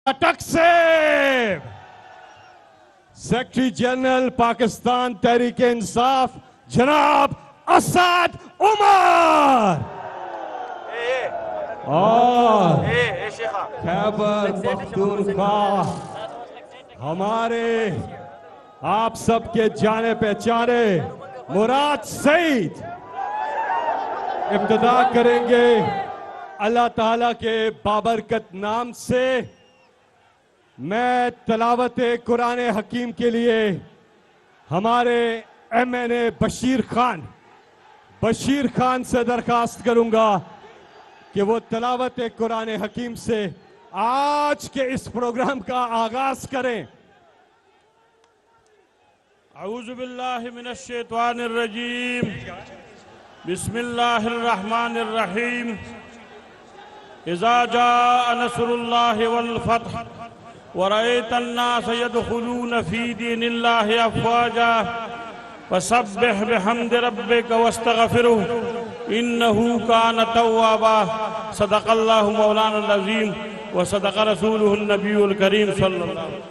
अटक से secretary general Pakistan Tehreek Insaf जनाब असद उमर और खैबर पख्तूनख्वा हमारे आप सबके जाने पहचाने मुराद सईद इब्तिदा करेंगे अल्लाह ताला के बाबरकत नाम से। मैं तलावत कुरान हकीम के लिए हमारे MNA बशीर खान से दरखास्त करूंगा कि वो तलावत कुरान हकीम से आज के इस प्रोग्राम का आगाज करें। अऊज़ु बिल्लाहि मिनश शैतानिर रजीम बिस्मिल्लाहिर रहमानिर रहीम इज़ा जाअ नस्रुल्लाहि वल फतह व रअयतन नास यदखुलून फी दीनिल्लाहि अफ़वाजा फसब्बिह बिहम्दि रब्बिका वस्तगफिरुहु इन्नहु कान तव्वाबा। सदक़ल्लाहु मौलाना अज़ीम व सदक़ रसूलुहुन नबियुल करीम सल्लल्लाहु अलैहि वसल्लम।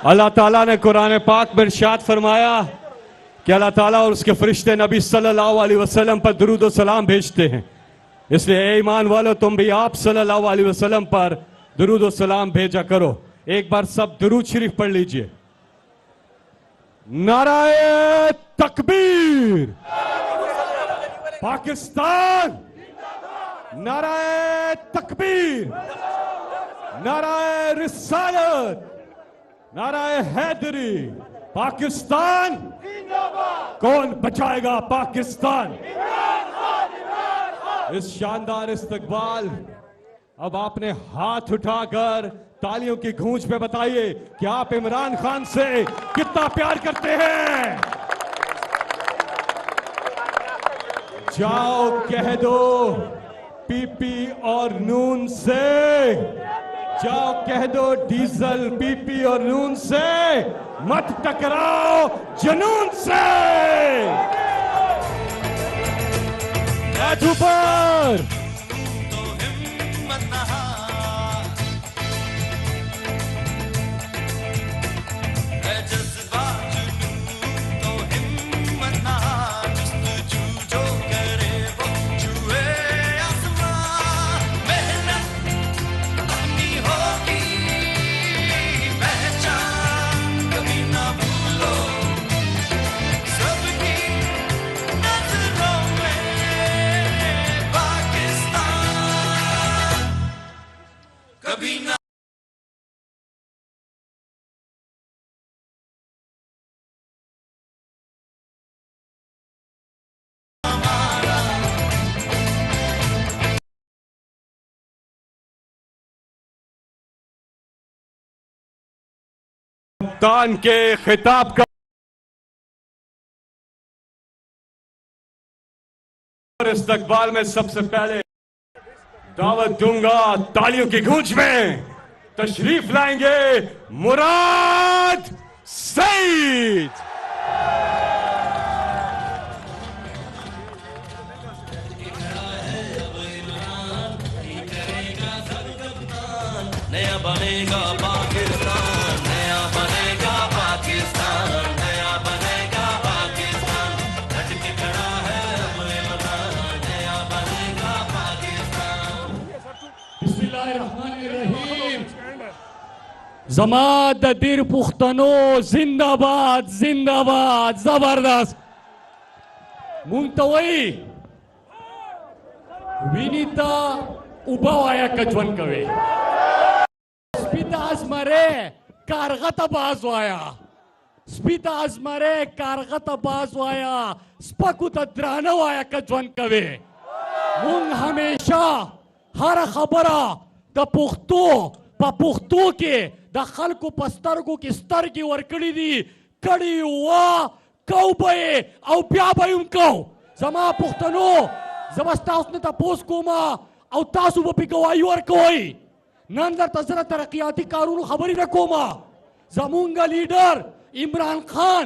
अल्लाह ताला ने कुरान पाक में इरशाद फरमाया कि अल्लाह ताला और उसके फरिश्ते नबी सल्लल्लाहु अलैहि वसल्लम पर दुरूद और सलाम भेजते हैं। इसलिए ए ईमान वालों, तुम भी आप सल्लल्लाहु अलैहि वसल्लम पर दुरूद और सलाम भेजा करो। एक बार सब दुरूद शरीफ पढ़ लीजिए। नाराए तकबीर पाकिस्तान, नाराए तकबीर, नाराए रिसालत, नाराए हैदरी। पाकिस्तान कौन बचाएगा पाकिस्तान। इस शानदार इस्तकबाल, अब आपने हाथ उठाकर तालियों की गूंज पे बताइए कि आप इमरान खान से कितना प्यार करते हैं। जाओ कह दो पीपी और नून से, जाओ कह दो डीजल पीपी और नून से, मत टकराओ जुनून से। ऊपर तान के खिताब का इस्तकबाल में सबसे पहले दावत दूंगा तालियों की गूंज में तशरीफ लाएंगे मुराद सईद। नया बनेगा पाकिस्तान, नया बनेगा पाकिस्तान, नया बनेगा पाकिस्तान। हट के खड़ा है अब इमरान, नया बनेगा पाकिस्तान। बिस्मिल्लाहिर्रहमानिर्रहीम। जमात दीर पुख्तनो जिंदाबाद जिंदाबाद। जबरदस्त मुंतवई विनीता उबावाया कजवन कवे स्पिताज मरे कारगत बाजवाया, स्पिताज मरे कारगत बाजवाया, स्पकुत द्रानवाया कजवन कवे। मुंग हमेशा हर खबरा द पुख्तो प पुख्तो के द खल्कु पस्तरगु की स्तर की वर्कड़ी दी कड़ी हुआ कौबे औ ब्याबयुम कौ जमा पुख्तनो जबस्ता उसने तपोस कोमा औ तासु बपि गवाई और कोई नंदर तजरा तरक्याती कानून खबरी रखोमा। जमुंगा लीडर इमरान खान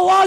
आवाज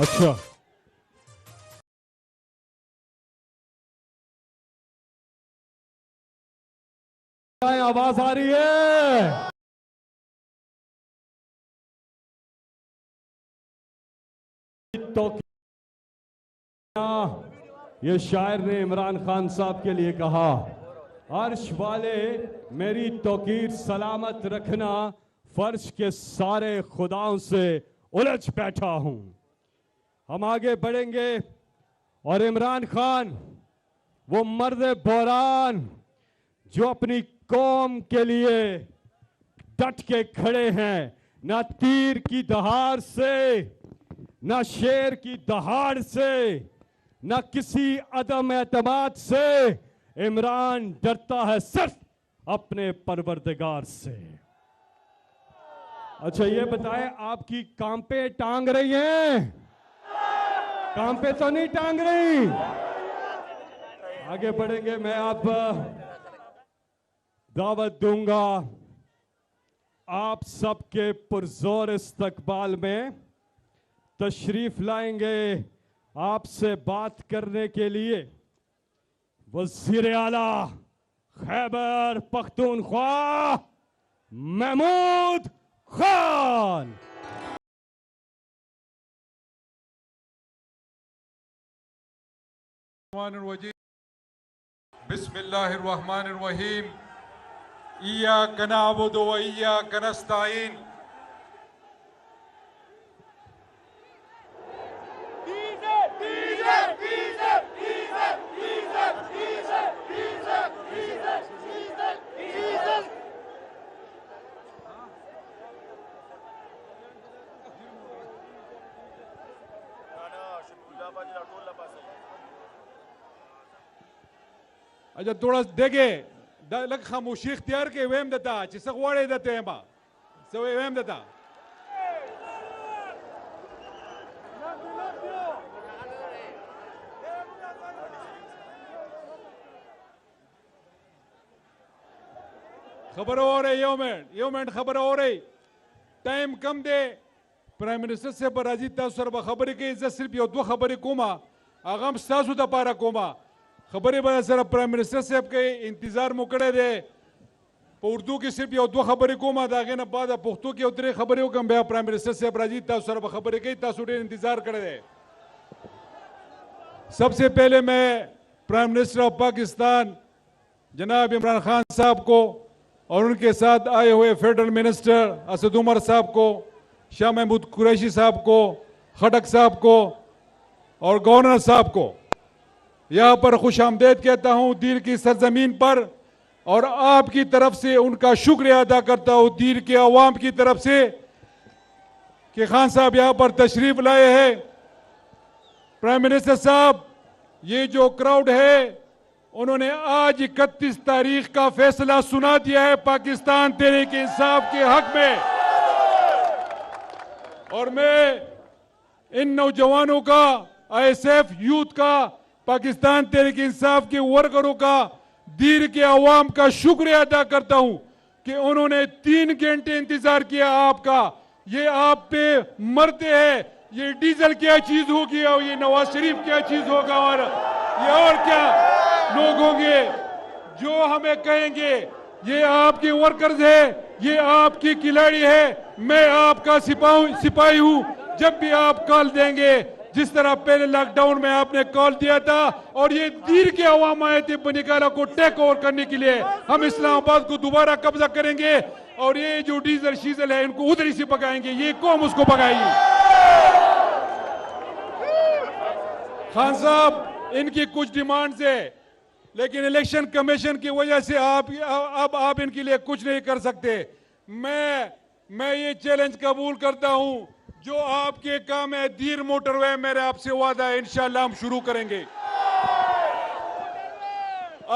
अच्छा आवाज आ रही है तो ये शायर ने इमरान खान साहब के लिए कहा अर्श वाले मेरी तौकीर सलामत रखना फर्श के सारे खुदाओं से उलझ बैठा हूं हम आगे बढ़ेंगे और इमरान खान वो मर्द बहरान जो अपनी कौम के लिए डट के खड़े हैं ना तीर की दहाड़ से ना शेर की दहाड़ से ना किसी अदम एतमाद से इमरान डरता है सिर्फ अपने परवरदिगार से। अच्छा ये बताएं आपकी कांपे टांग रही हैं? कांपे तो नहीं टांग रही। आगे बढ़ेंगे मैं आप दावत दूंगा आप सबके पुरजोर इस्तकबाल में तशरीफ लाएंगे आपसे बात करने के लिए वज़ीर आला खैबर पख्तूनख्वा महमूद खान। बिस्मिल्लाहिर्रहमानिर्रहीम इय्याक नअबुदु व इय्याक नस्तईन। अच्छा थोड़ा देखे लग खामोशी इख्तियार के वेम देता चिसक वाड़े देते हैं बा सब वेम देता खबर हो रही यो मिनट खबर हो रही टाइम कम दे प्राइम मिनिस्टर से राजी तासु सर खबर के इज्जत सिर्फ यो दो खबर कोमा आगाम सासु द पारा कोमा खबर बा सर प्राइम मिनिस्टर साहब के इंतजार मुकड़े दे उर्दू की सिर्फ यो दो खबर कोमा दागे ना बाद पुख्तू की उतरे खबर हो कम बया प्राइम मिनिस्टर साहब राजी तासु सर खबर के तासु दे इंतजार करे दे। सबसे पहले मैं प्राइम मिनिस्टर ऑफ पाकिस्तान जनाब इमरान खान साहब को और उनके साथ आए हुए फेडरल मिनिस्टर असद उमर साहब को, शाह महमूद कुरैशी साहब को, खटक साहब को और गवर्नर साहब को यहाँ पर खुश आमदेद कहता हूँ दीर की सरजमीन पर, और आपकी तरफ से उनका शुक्रिया अदा करता हूँ दीर के अवाम की तरफ से कि खान साहब यहाँ पर तशरीफ लाए हैं। प्राइम मिनिस्टर साहब, ये जो क्राउड है उन्होंने आज 31 तारीख का फैसला सुना दिया है पाकिस्तान तहरीक इंसाफ के हक में, और मैं इन नौजवानों का, आईएसएफ यूथ का, पाकिस्तान तहरीक इंसाफ के वर्करों का, दीर के अवाम का शुक्रिया अदा करता हूं कि उन्होंने 3 घंटे इंतजार किया आपका। ये आप पे मरते हैं, ये डीजल क्या चीज होगी और ये नवाज शरीफ क्या चीज होगा और ये और क्या लोग होंगे जो हमें कहेंगे ये आपके वर्कर्स है, ये आपकी खिलाड़ी है, मैं आपका सिपाही हूं। जब भी आप कॉल देंगे, जिस तरह पहले लॉकडाउन में आपने कॉल दिया था और ये दीर के अवाम आए थे बनिकाला को टेक ओवर करने के लिए, हम इस्लामाबाद को दोबारा कब्जा करेंगे और ये जो डीजल शीजल है इनको उधर ही से पकाएंगे, ये कौम उसको पकाएगी। खान साहब, इनकी कुछ डिमांड्स है लेकिन इलेक्शन कमीशन की वजह से आप इनके लिए कुछ नहीं कर सकते। मैं ये चैलेंज कबूल करता हूं, जो आपके काम है दीर मोटरवे, मेरे आपसे वादा है इंशाल्लाह हम शुरू करेंगे।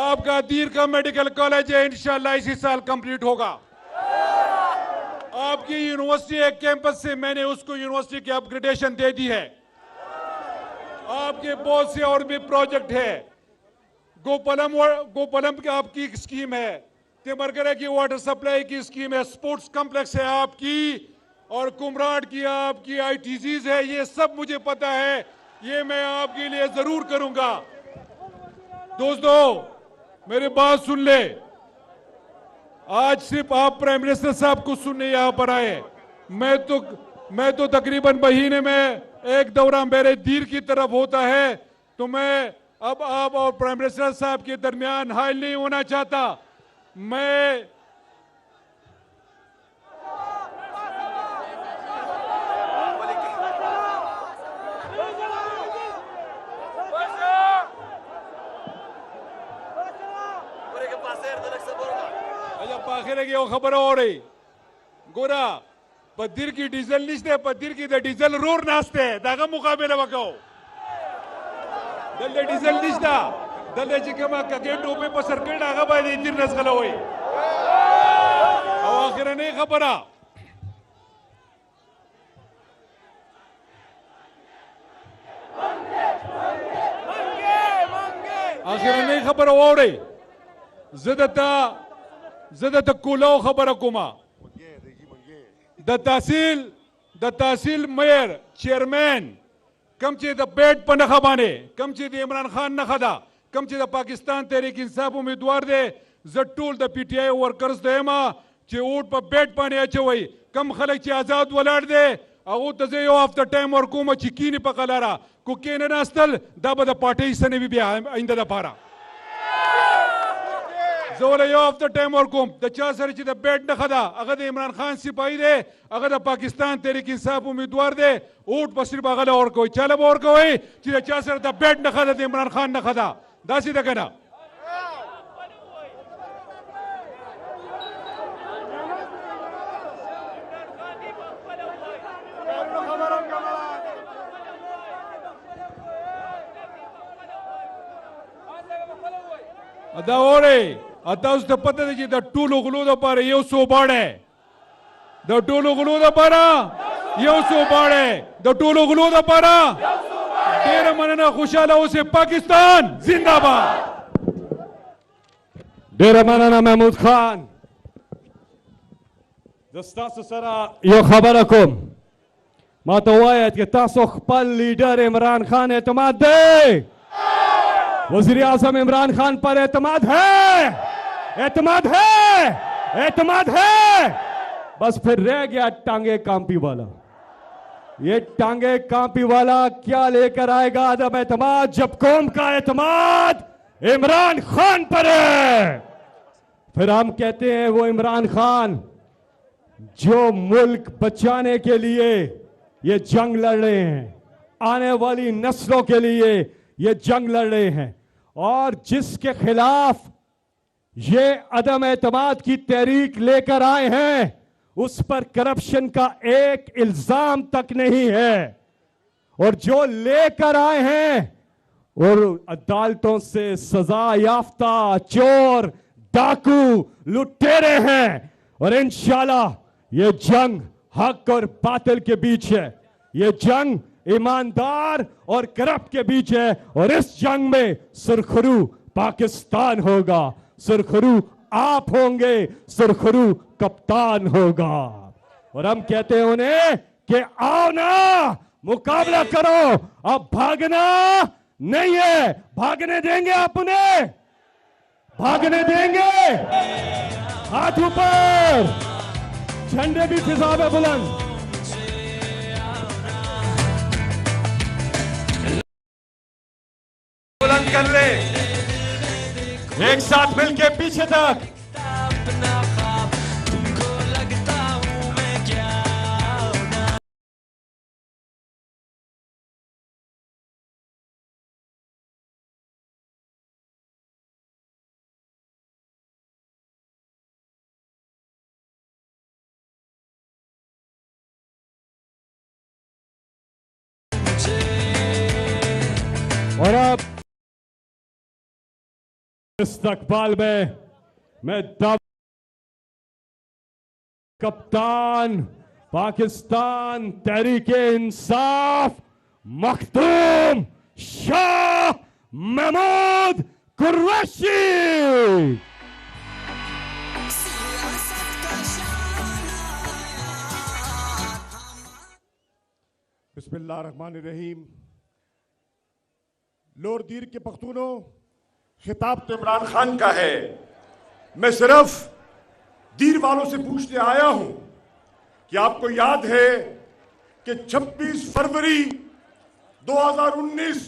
आपका दीर का मेडिकल कॉलेज है इंशाल्लाह इसी साल कंप्लीट होगा। आपकी यूनिवर्सिटी एक कैंपस से मैंने उसको यूनिवर्सिटी की अपग्रेडेशन दे दी है। आपके बहुत से और भी प्रोजेक्ट है। गोपलम की आपकी स्कीम है, तिमरगरे की वाटर सप्लाई की स्कीम है, स्पोर्ट्स कॉम्प्लेक्स है आपकी, और कुमराड की आपकी आईटीजीज है। ये सब मुझे पता है, ये मैं आपके लिए जरूर करूंगा। दोस्तों, मेरी बात सुन ले, आज सिर्फ आप प्राइम मिनिस्टर साहब को सुनने यहां पर आए। मैं तो तकरीबन महीने में एक दौरा मेरे दीर की तरफ होता है, तो मैं अब आप और प्राइम मिनिस्टर साहब के दरमियान हाइल नहीं होना चाहता। मैं खबर हो रही गोरा पद्दीर की डीजल निश्ते पद्दीर की डीजल रोर नाचते दागा मुकाबले बकाओ दल्ले डीजल निश्ता दल्ले चिकमा कगे टोपे पर सर्कल डागा बाय इंजिन नसगला होई और आखिर नहीं खबरा आखिर नहीं खबर हो रही ज़दता कुलाओ खबर कुमा the tehsil mayor chairman cum चे द बेड पर नखा बाने कम चे द इमरान खान नखा दा कम चे द पाकिस्तान तहरीक इंसाफ उम्मीदवार दे जट्टूल द पीटीआई वर्कर्स दे मा चे ऊट पर बेड पाने अच्छे वही कम खलक चे आजाद वलाड दे अगु तजे यो आफ्टर टाइम और कुमा चिकीनी पकलारा कुके ने नास्तल दाबा द पार्टी सने भी आइंदा द पारा जोले यो आफ्टर टाइम और कुम द चा सर चे द बेड न खदा अगर द इमरान खान सिपाही दे अगर द पाकिस्तान तहरीक इंसाफ उम्मीदवार दे ऊट पर सिर्फ अगला और कोई चल और कोई चे चा सर द बेड न खदा द इमरान खान न खदा दासी द कहना अदा ओरे अता उस पता दीजिए द टूलू गुलू द पर ये सो बाड़े द टूलू गुलू द पारा ये सो बाड़े द टूलू गुलू द पारा तेरे मनना खुशहाल उसे पाकिस्तान जिंदाबाद डेरा मौलाना Mahmood Khan Tasu sara yo khabarakum. Matawayat ke tasu khpal leader Imran Khan एतमाद दे. वज़ीर आज़म इमरान खान पर एतमाद है, एतमाद है, एतमाद है. बस फिर रह गया टांगे कांपी वाला. ये टांगे कांपी वाला क्या लेकर आएगा अदम एतमाद, जब कौम का एतमाद इमरान खान पर है. फिर हम कहते हैं वो इमरान खान जो मुल्क बचाने के लिए ये जंग लड़ रहे हैं, आने वाली नस्लों के लिए ये जंग लड़ रहे हैं, और जिसके खिलाफ ये अदम एतमाद की तहरीक लेकर आए हैं उस पर करप्शन का एक इल्जाम तक नहीं है, और जो लेकर आए हैं और अदालतों से सजा याफ्ता चोर डाकू लुटेरे हैं. और इंशाल्लाह ये जंग हक और बातिल के बीच है, ये जंग ईमानदार और करप्ट के बीच है, और इस जंग में सुरखरू पाकिस्तान होगा, सुरखरू आप होंगे, सुरखरू कप्तान होगा. और हम कहते हैं उन्हें कि आओ ना, मुकाबला करो, अब भागना नहीं है. भागने देंगे आप उन्हें, भागने देंगे. हाथ ऊपर, झंडे भी फिजा में बुलंद. बुलंद कर ले, एक साथ मिलके पीछे तक. और अब इस्तकबाल में मैं कप्तान पाकिस्तान तहरीके इंसाफ मखदूम शाह महमूद कुरैशी. बिस्मिल्लाहिर्रहमानिर्रहीम. लोर दीर के पख्तूनों, खिताब तो इमरान खान का है. मैं सिर्फ दीर वालों से पूछने आया हूं कि आपको याद है कि 26 फरवरी 2019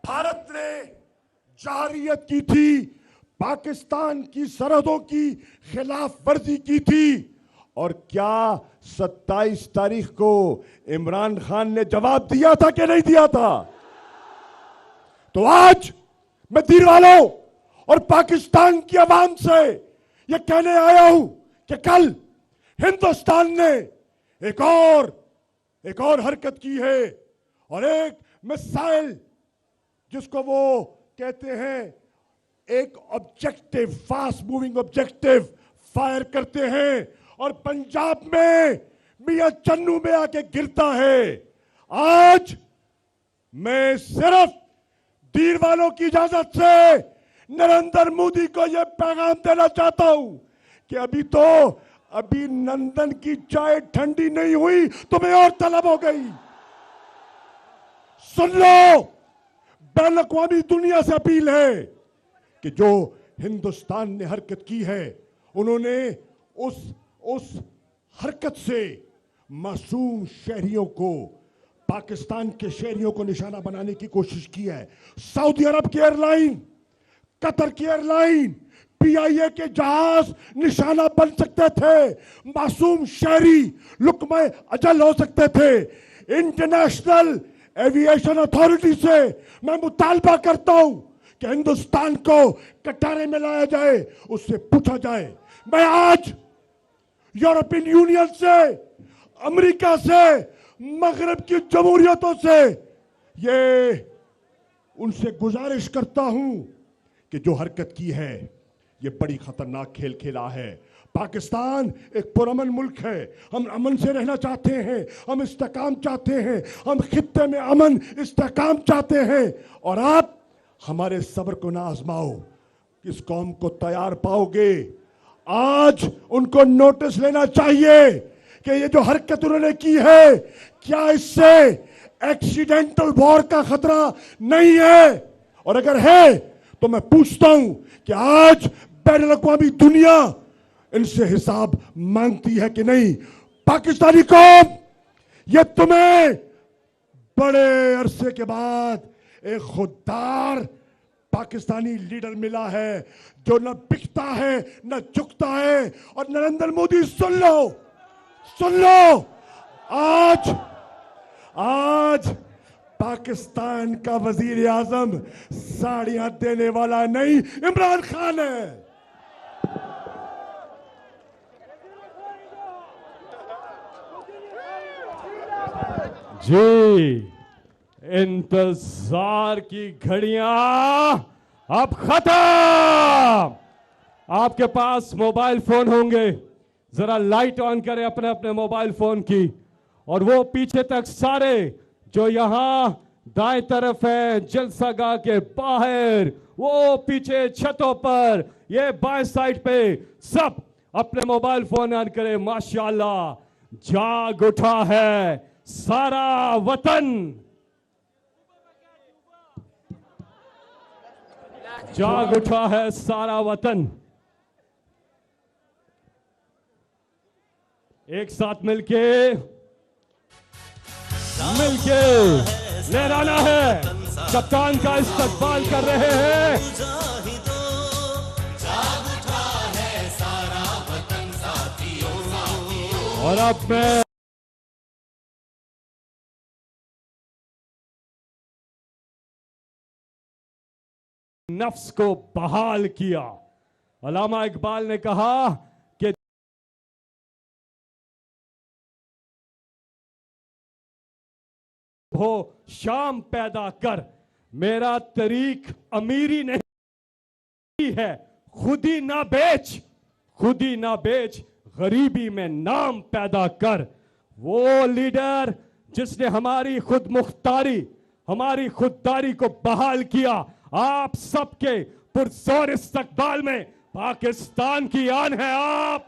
भारत ने जारियत की थी, पाकिस्तान की सरहदों की खिलाफ वर्जी की थी, और क्या 27 तारीख को इमरान खान ने जवाब दिया था कि नहीं दिया था? तो आज मैं दीर वालों और पाकिस्तान की आवाम से यह कहने आया हूं कि कल हिंदुस्तान ने एक और हरकत की है, और एक मिसाइल जिसको वो कहते हैं एक objective, fast moving objective fire करते हैं, और पंजाब में मियां चन्नू में आके गिरता है. आज मैं सिर्फ दीर वालों की इजाजत से नरेंद्र मोदी को यह पैगाम देना चाहता हूं कि अभी नंदन की चाय ठंडी नहीं हुई, तुम्हें और तलब हो गई. सुन लो, बैन अक़वामी दुनिया से अपील है कि जो हिंदुस्तान ने हरकत की है, उन्होंने उस हरकत से मासूम शहरियों को, पाकिस्तान के शहरियों को निशाना बनाने की कोशिश की है. सऊदी अरब की एयरलाइन, कतर की एयरलाइन, PIA के जहाज निशाना बन सकते थे, मासूम शहरी लुक्मा अजल हो सकते थे. इंटरनेशनल एविएशन अथॉरिटी से मैं मुतालबा करता हूं कि हिंदुस्तान को कटारे में लाया जाए, उससे पूछा जाए. मैं आज यूरोपियन यूनियन से, अमेरिका से, मगरब की जमहूरियतों से ये उनसे गुजारिश करता हूं कि जो हरकत की है ये बड़ी खतरनाक खेल खेला है. पाकिस्तान एक पुरअमन मुल्क है, हम अमन से रहना चाहते हैं, हम इस्तेकाम चाहते हैं, हम खित्ते में अमन इस्तेकाम चाहते हैं. और आप हमारे सब्र को ना आजमाओ, इस कौम को तैयार पाओगे. आज उनको नोटिस लेना चाहिए कि ये जो हरकत उन्होंने की है, क्या इससे एक्सीडेंटल वॉर का खतरा नहीं है? और अगर है तो मैं पूछता हूं कि आज बैनुल अक़वामी दुनिया इनसे हिसाब मांगती है कि नहीं? पाकिस्तानी कौम, ये तुम्हें बड़े अरसे के बाद एक खुददार पाकिस्तानी लीडर मिला है जो न बिकता है न झुकता है। और नरेंद्र मोदी, सुन लो, आज पाकिस्तान का वजीर आजम साड़ियां देने वाला नहीं, इमरान खान है। जी, इंतजार की घड़ियां अब खत्म। आपके पास मोबाइल फोन होंगे, जरा लाइट ऑन करें अपने अपने मोबाइल फोन की, और वो पीछे तक सारे जो यहां दाएं तरफ है जलसागाह के बाहर, वो पीछे छतों पर, ये बाएं साइड पे, सब अपने मोबाइल फोन ऑन करें। माशाल्लाह, जाग उठा है सारा वतन, जाग उठा है सारा वतन। एक साथ मिलके लहराना है। कप्तान का इस्तकबाल कर रहे हैं। और अब मैं नफ्स को बहाल किया। अल्लामा इकबाल ने कहा कि हो शाम पैदा कर, मेरा तरीक अमीरी नहीं है, खुद ही ना बेच, गरीबी में नाम पैदा कर। वो लीडर जिसने हमारी खुद मुख्तारी, हमारी खुददारी को बहाल किया, आप सबके पुरजोर इस्तकबाल में पाकिस्तान की आन है आप,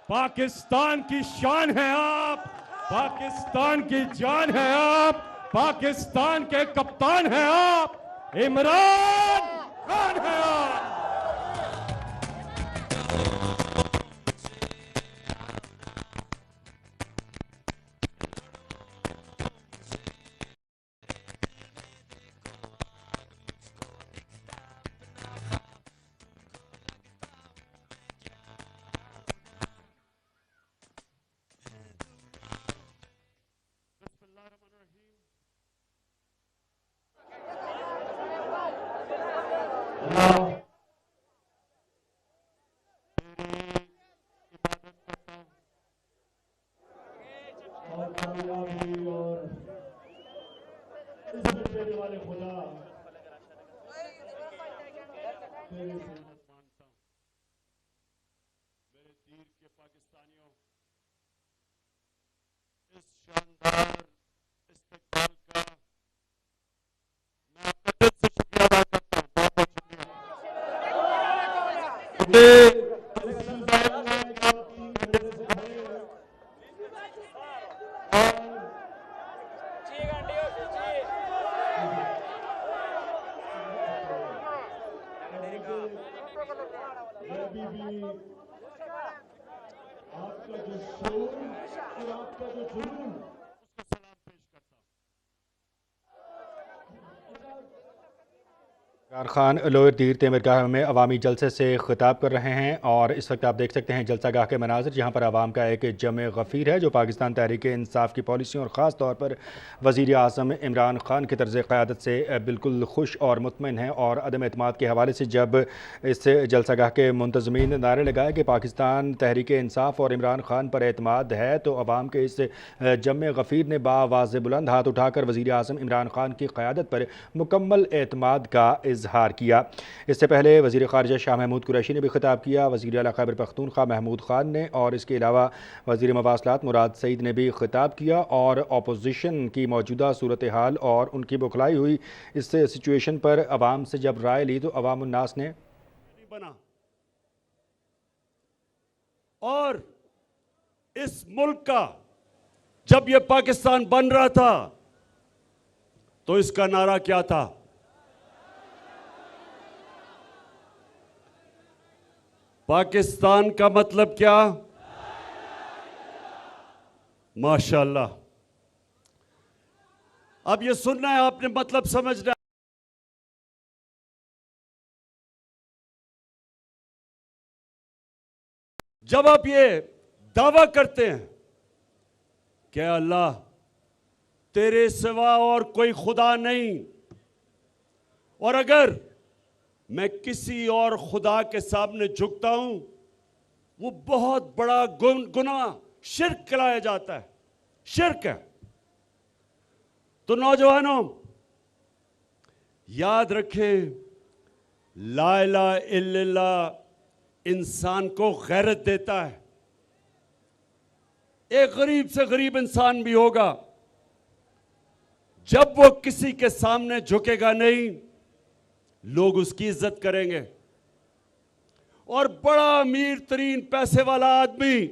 पाकिस्तान की शान है आप, पाकिस्तान की जान है आप, पाकिस्तान के कप्तान हैं आप, इमरान खान है आप। खान लोअर दीर तेमरगाह में अवामी जलसे से खिताब कर रहे हैं। और इस वक्त आप देख सकते हैं जलसागाह के मनाज़िर, जहाँ पर आवाम का एक जम गफ़ीर है जो पाकिस्तान तहरीक इंसाफ की पॉलिसियों और ख़ास तौर पर वज़ीर आज़म इमरान खान की तर्ज़ क़यादत से बिल्कुल खुश और मुतमिन हैं। और अदम एतमाद के हवाले से जब इस जलसागाह के मुंतज़मीन ने नारे लगाए कि पाकिस्तान तहरीक इंसाफ और इमरान खान पर एतमाद है, तो अवाम के इस जम गफ़ीर ने बावाज़ बुलंद हाथ उठाकर वज़ीर आज़म इमरान खान की क़यादत पर मुकम्मल एतमाद का इजहार किया। इससे पहले वज़ीर ख़ारिजा शाह महमूद कुरैशी ने भी खिताब किया, वज़ीर आला खैबर पख्तूनख्वा महमूद ख़ान ने, और इसके अलावा वज़ीर मवासलात मुराद सईद ने भी खिताब किया। और अपोजिशन की मौजूदा सूरत हाल और उनकी बुखलाई हुई इस सिचुएशन पर अवाम से जब राय ली तो अवाम उन्नास ने बना और इस मुल्क का जब यह पाकिस्तान बन रहा था तो इसका नारा क्या था? पाकिस्तान का मतलब क्या? माशाअल्लाह। अब ये सुनना है आपने, मतलब समझना है। जब आप ये दावा करते हैं कि अल्लाह तेरे सिवा और कोई खुदा नहीं, और अगर मैं किसी और खुदा के सामने झुकता हूं वो बहुत बड़ा गुनाह शिर्क कहलाया जाता है, शिर्क है। तो नौजवानों याद रखें, ला इलाहा इल्लल्लाह इंसान को गैरत देता है। एक गरीब से गरीब इंसान भी होगा, जब वो किसी के सामने झुकेगा नहीं, लोग उसकी इज्जत करेंगे। और बड़ा अमीर तरीन पैसे वाला आदमी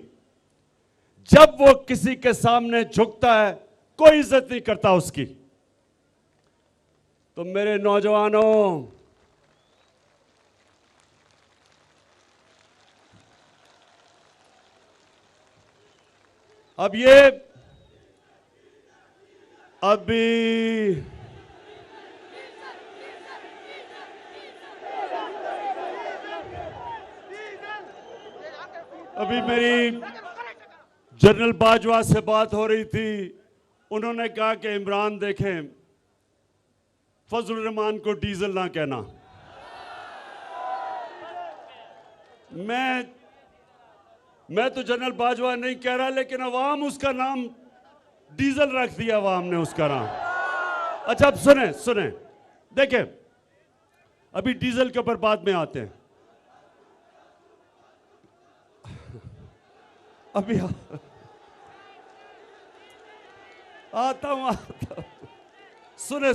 जब वो किसी के सामने झुकता है, कोई इज्जत नहीं करता उसकी। तो मेरे नौजवानों, अब ये अभी मेरी जनरल बाजवा से बात हो रही थी। उन्होंने कहा कि इमरान देखें, फजल रहमान को डीजल ना कहना। मैं तो जनरल बाजवा नहीं कह रहा, लेकिन अवाम उसका नाम डीजल रख दिया, अवाम ने उसका नाम। अच्छा, अब सुने देखें, अभी डीजल के ऊपर बाद में आते हैं। अभी आता हूं। सुने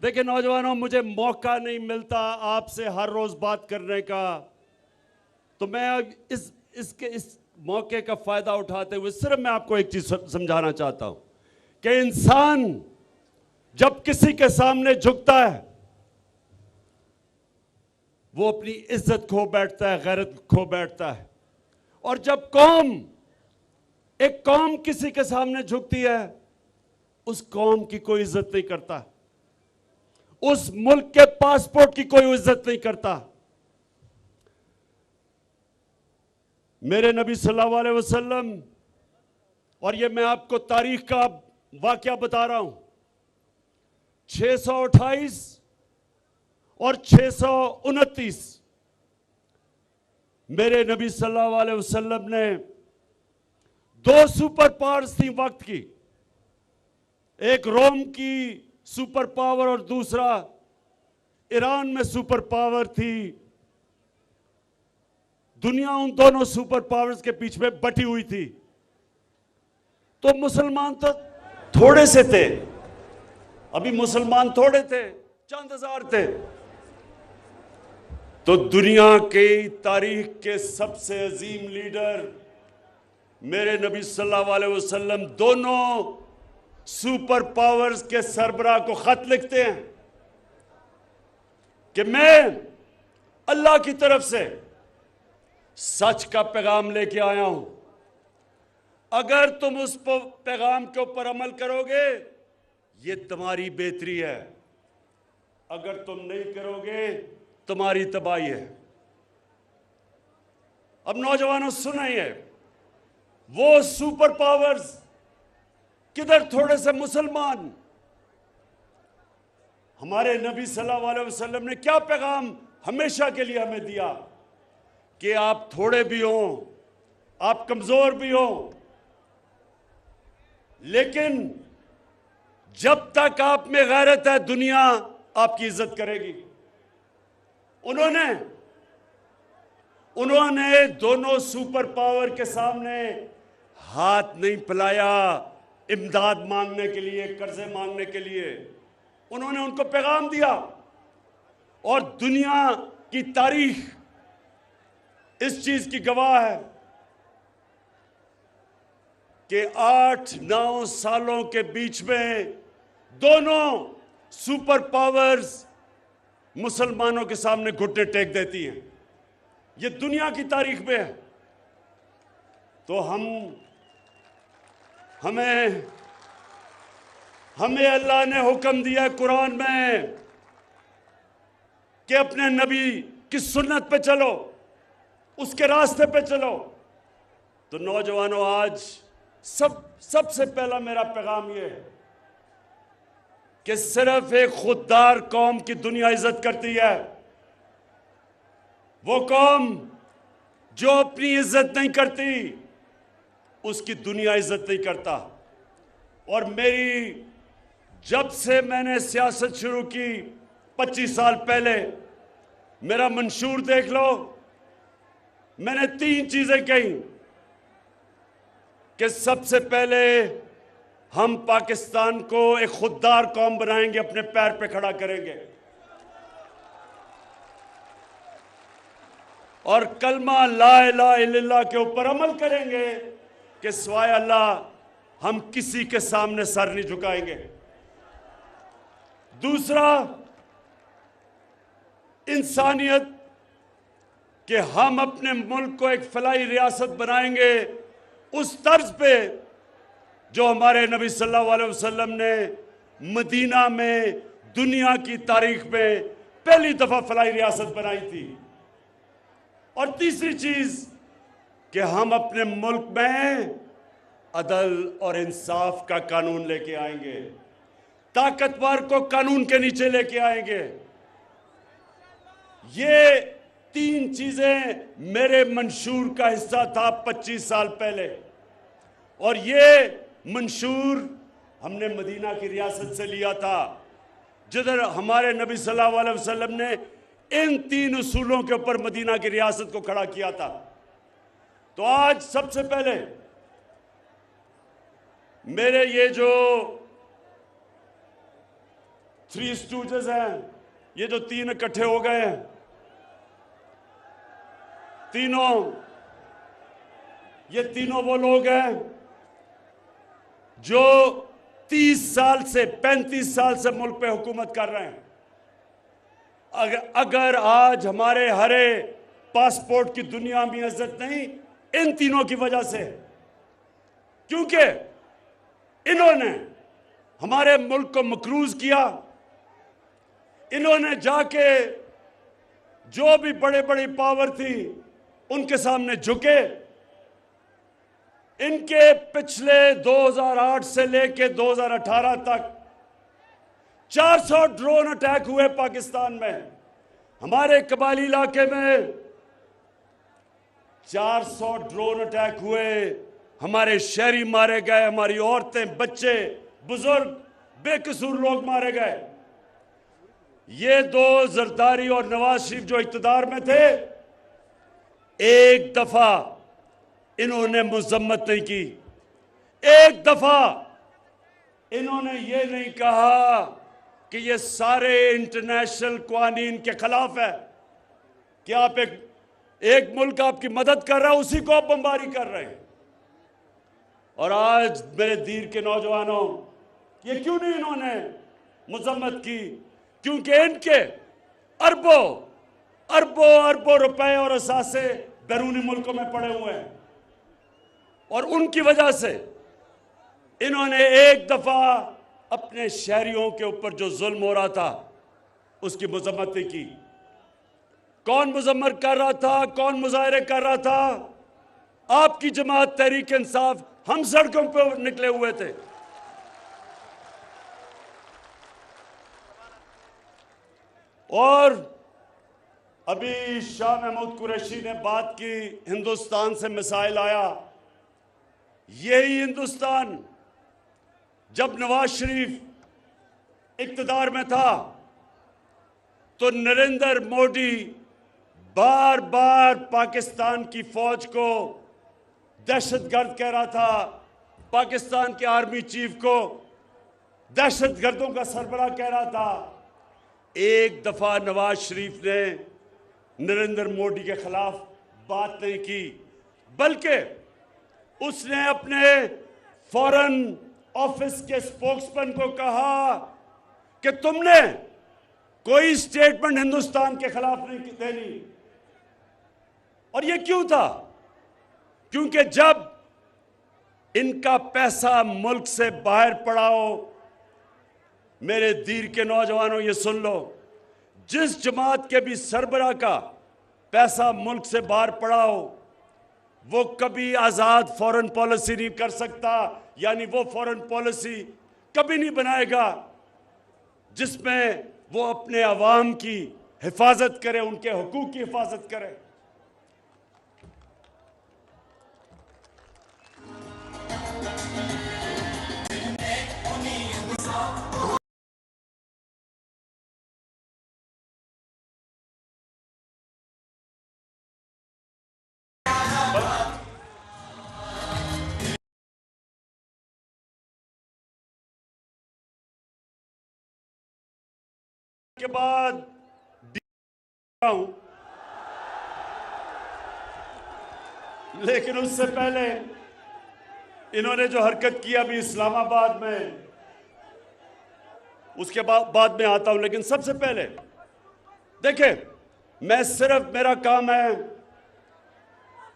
देखे नौजवानों, मुझे मौका नहीं मिलता आपसे हर रोज बात करने का, तो मैं इस मौके का फायदा उठाते हुए सिर्फ मैं आपको एक चीज समझाना चाहता हूं कि इंसान जब किसी के सामने झुकता है वो अपनी इज्जत खो बैठता है, गैरत खो बैठता है। और जब एक कौम किसी के सामने झुकती है, उस कौम की कोई इज्जत नहीं करता, उस मुल्क के पासपोर्ट की कोई इज्जत नहीं करता। मेरे नबी सल्लल्लाहु अलैहि वसल्लम, और ये मैं आपको तारीख का वाकया बता रहा हूं, 628 और 629 मेरे नबी सल्लल्लाहु अलैहि वसल्लम ने दो सुपर पावर्स थी वक्त की, एक रोम की सुपर पावर और दूसरा ईरान में सुपर पावर थी। दुनिया उन दोनों सुपर पावर्स के बीच में बटी हुई थी। तो मुसलमान तो थोड़े से थे, अभी मुसलमान थोड़े थे, चंद हजार थे। तो दुनिया की तारीख के सबसे अजीम लीडर मेरे नबी सल्लल्लाहु अलैहि वसल्लम दोनों सुपर पावर्स के सरबराह को खत लिखते हैं कि मैं अल्लाह की तरफ से सच का पैगाम लेके आया हूं, अगर तुम उस पैगाम के ऊपर अमल करोगे ये तुम्हारी बेहतरी है, अगर तुम नहीं करोगे तुम्हारी तबाही है। अब नौजवानों सुनिए, वो सुपर पावर्स किधर थोड़े से मुसलमान। हमारे नबी सल्लल्लाहु अलैहि वसल्लम ने क्या पैगाम हमेशा के लिए हमें दिया कि आप थोड़े भी हो, आप कमजोर भी हो, लेकिन जब तक आप में गैरत है दुनिया आपकी इज्जत करेगी। उन्होंने दोनों सुपर पावर के सामने हाथ नहीं फैलाया इमदाद मांगने के लिए, कर्जे मांगने के लिए। उन्होंने उनको पैगाम दिया और दुनिया की तारीख इस चीज की गवाह है कि 8-9 सालों के बीच में दोनों सुपर पावर्स मुसलमानों के सामने घुटने टेक देती हैं। ये दुनिया की तारीख में है। तो हमें अल्लाह ने हुक्म दिया कुरान में कि अपने नबी की सुन्नत पे चलो, उसके रास्ते पे चलो। तो नौजवानों, आज सबसे पहला मेरा पैगाम यह है कि सिर्फ एक खुददार कौम की दुनिया इज्जत करती है। वो कौम जो अपनी इज्जत नहीं करती, उसकी दुनिया इज्जत नहीं करता। और जब से मैंने सियासत शुरू की 25 साल पहले, मेरा मंशूर देख लो, मैंने 3 चीजें कही कि सबसे पहले हम पाकिस्तान को एक खुददार कौम बनाएंगे, अपने पैर पे खड़ा करेंगे और कलमा ला इलाहा इल्लल्लाह के ऊपर अमल करेंगे कि सिवाय अल्लाह हम किसी के सामने सर नहीं झुकाएंगे। दूसरा, इंसानियत, कि हम अपने मुल्क को एक फलाही रियासत बनाएंगे उस तर्ज पे जो हमारे नबी सल्लल्लाहु अलैहि वसल्लम ने मदीना में दुनिया की तारीख में पहली दफा फलाही रियासत बनाई थी। और तीसरी चीज कि हम अपने मुल्क में अदल और इंसाफ का कानून लेके आएंगे, ताकतवर को कानून के नीचे लेके आएंगे। ये 3 चीजें मेरे मंशूर का हिस्सा था 25 साल पहले। और ये मंशूर हमने मदीना की रियासत से लिया था, जिधर हमारे नबी सल्लल्लाहु अलैहि वसल्लम ने इन 3 उसूलों के ऊपर मदीना की रियासत को खड़ा किया था। तो आज सबसे पहले मेरे ये जो 3 स्टूजेस हैं, ये जो 3 इकट्ठे हो गए हैं, ये तीनों वो लोग हैं जो 30 साल से 35 साल से मुल्क पे हुकूमत कर रहे हैं। अगर आज हमारे हरे पासपोर्ट की दुनिया में इज्जत नहीं, इन तीनों की वजह से, क्योंकि इन्होंने हमारे मुल्क को मकरूज किया। इन्होंने जाके जो भी बड़े बड़ी पावर थी उनके सामने झुके। इनके पिछले 2008 से लेके 2018 तक 400 ड्रोन अटैक हुए पाकिस्तान में। हमारे कबायली इलाके में 400 ड्रोन अटैक हुए, हमारे शहरी मारे गए, हमारी औरतें, बच्चे, बुजुर्ग, बेकसूर लोग मारे गए। ये 2 जरदारी और नवाज शरीफ जो इख्तिदार में थे, एक दफा इन्होंने मजम्मत नहीं की, एक दफा इन्होंने ये नहीं कहा कि ये सारे इंटरनेशनल कानून के खिलाफ है कि आप एक मुल्क आपकी मदद कर रहा है, उसी को आप बमबारी कर रहे हैं। और आज मेरे दीर के नौजवानों, ये क्यों नहीं इन्होंने मजम्मत की? क्योंकि इनके अरबों रुपए और असासे बैरूनी मुल्कों में पड़े हुए हैं और उनकी वजह से इन्होंने एक दफा अपने शहरियों के ऊपर जो जुल्म हो रहा था उसकी मजम्मत की। कौन मजम्मत कर रहा था, कौन मुजाहरे कर रहा था? आपकी जमात तहरीक इंसाफ। हम सड़कों पर निकले हुए थे। और अभी शाह महमूद कुरैशी ने बात की, हिंदुस्तान से मिसाइल आया। यही हिंदुस्तान जब नवाज शरीफ इक्तदार में था तो नरेंद्र मोदी बार बार पाकिस्तान की फौज को दहशतगर्द कह रहा था, पाकिस्तान के आर्मी चीफ को दहशतगर्दों का सरबराह कह रहा था। एक दफा नवाज शरीफ ने नरेंद्र मोदी के खिलाफ बात नहीं की, बल्कि उसने अपने फॉरेन ऑफिस के स्पोक्समैन को कहा कि तुमने कोई स्टेटमेंट हिंदुस्तान के खिलाफ नहीं देनी। और ये क्यों था? क्योंकि जब इनका पैसा मुल्क से बाहर पड़ा हो, मेरे दीर के नौजवानों ये सुन लो, जिस जमात के भी सरबराह का पैसा मुल्क से बाहर पड़ा हो, वो कभी आज़ाद फॉरेन पॉलिसी नहीं कर सकता। यानी वो फॉरेन पॉलिसी कभी नहीं बनाएगा जिसमें वो अपने अवाम की हिफाजत करे, उनके हुकूक की हिफाजत करे। के बाद लेकिन उससे पहले इन्होंने जो हरकत की अभी इस्लामाबाद में, उसके बाद में आता हूं। लेकिन सबसे पहले देखें, मैं सिर्फ, मेरा काम है,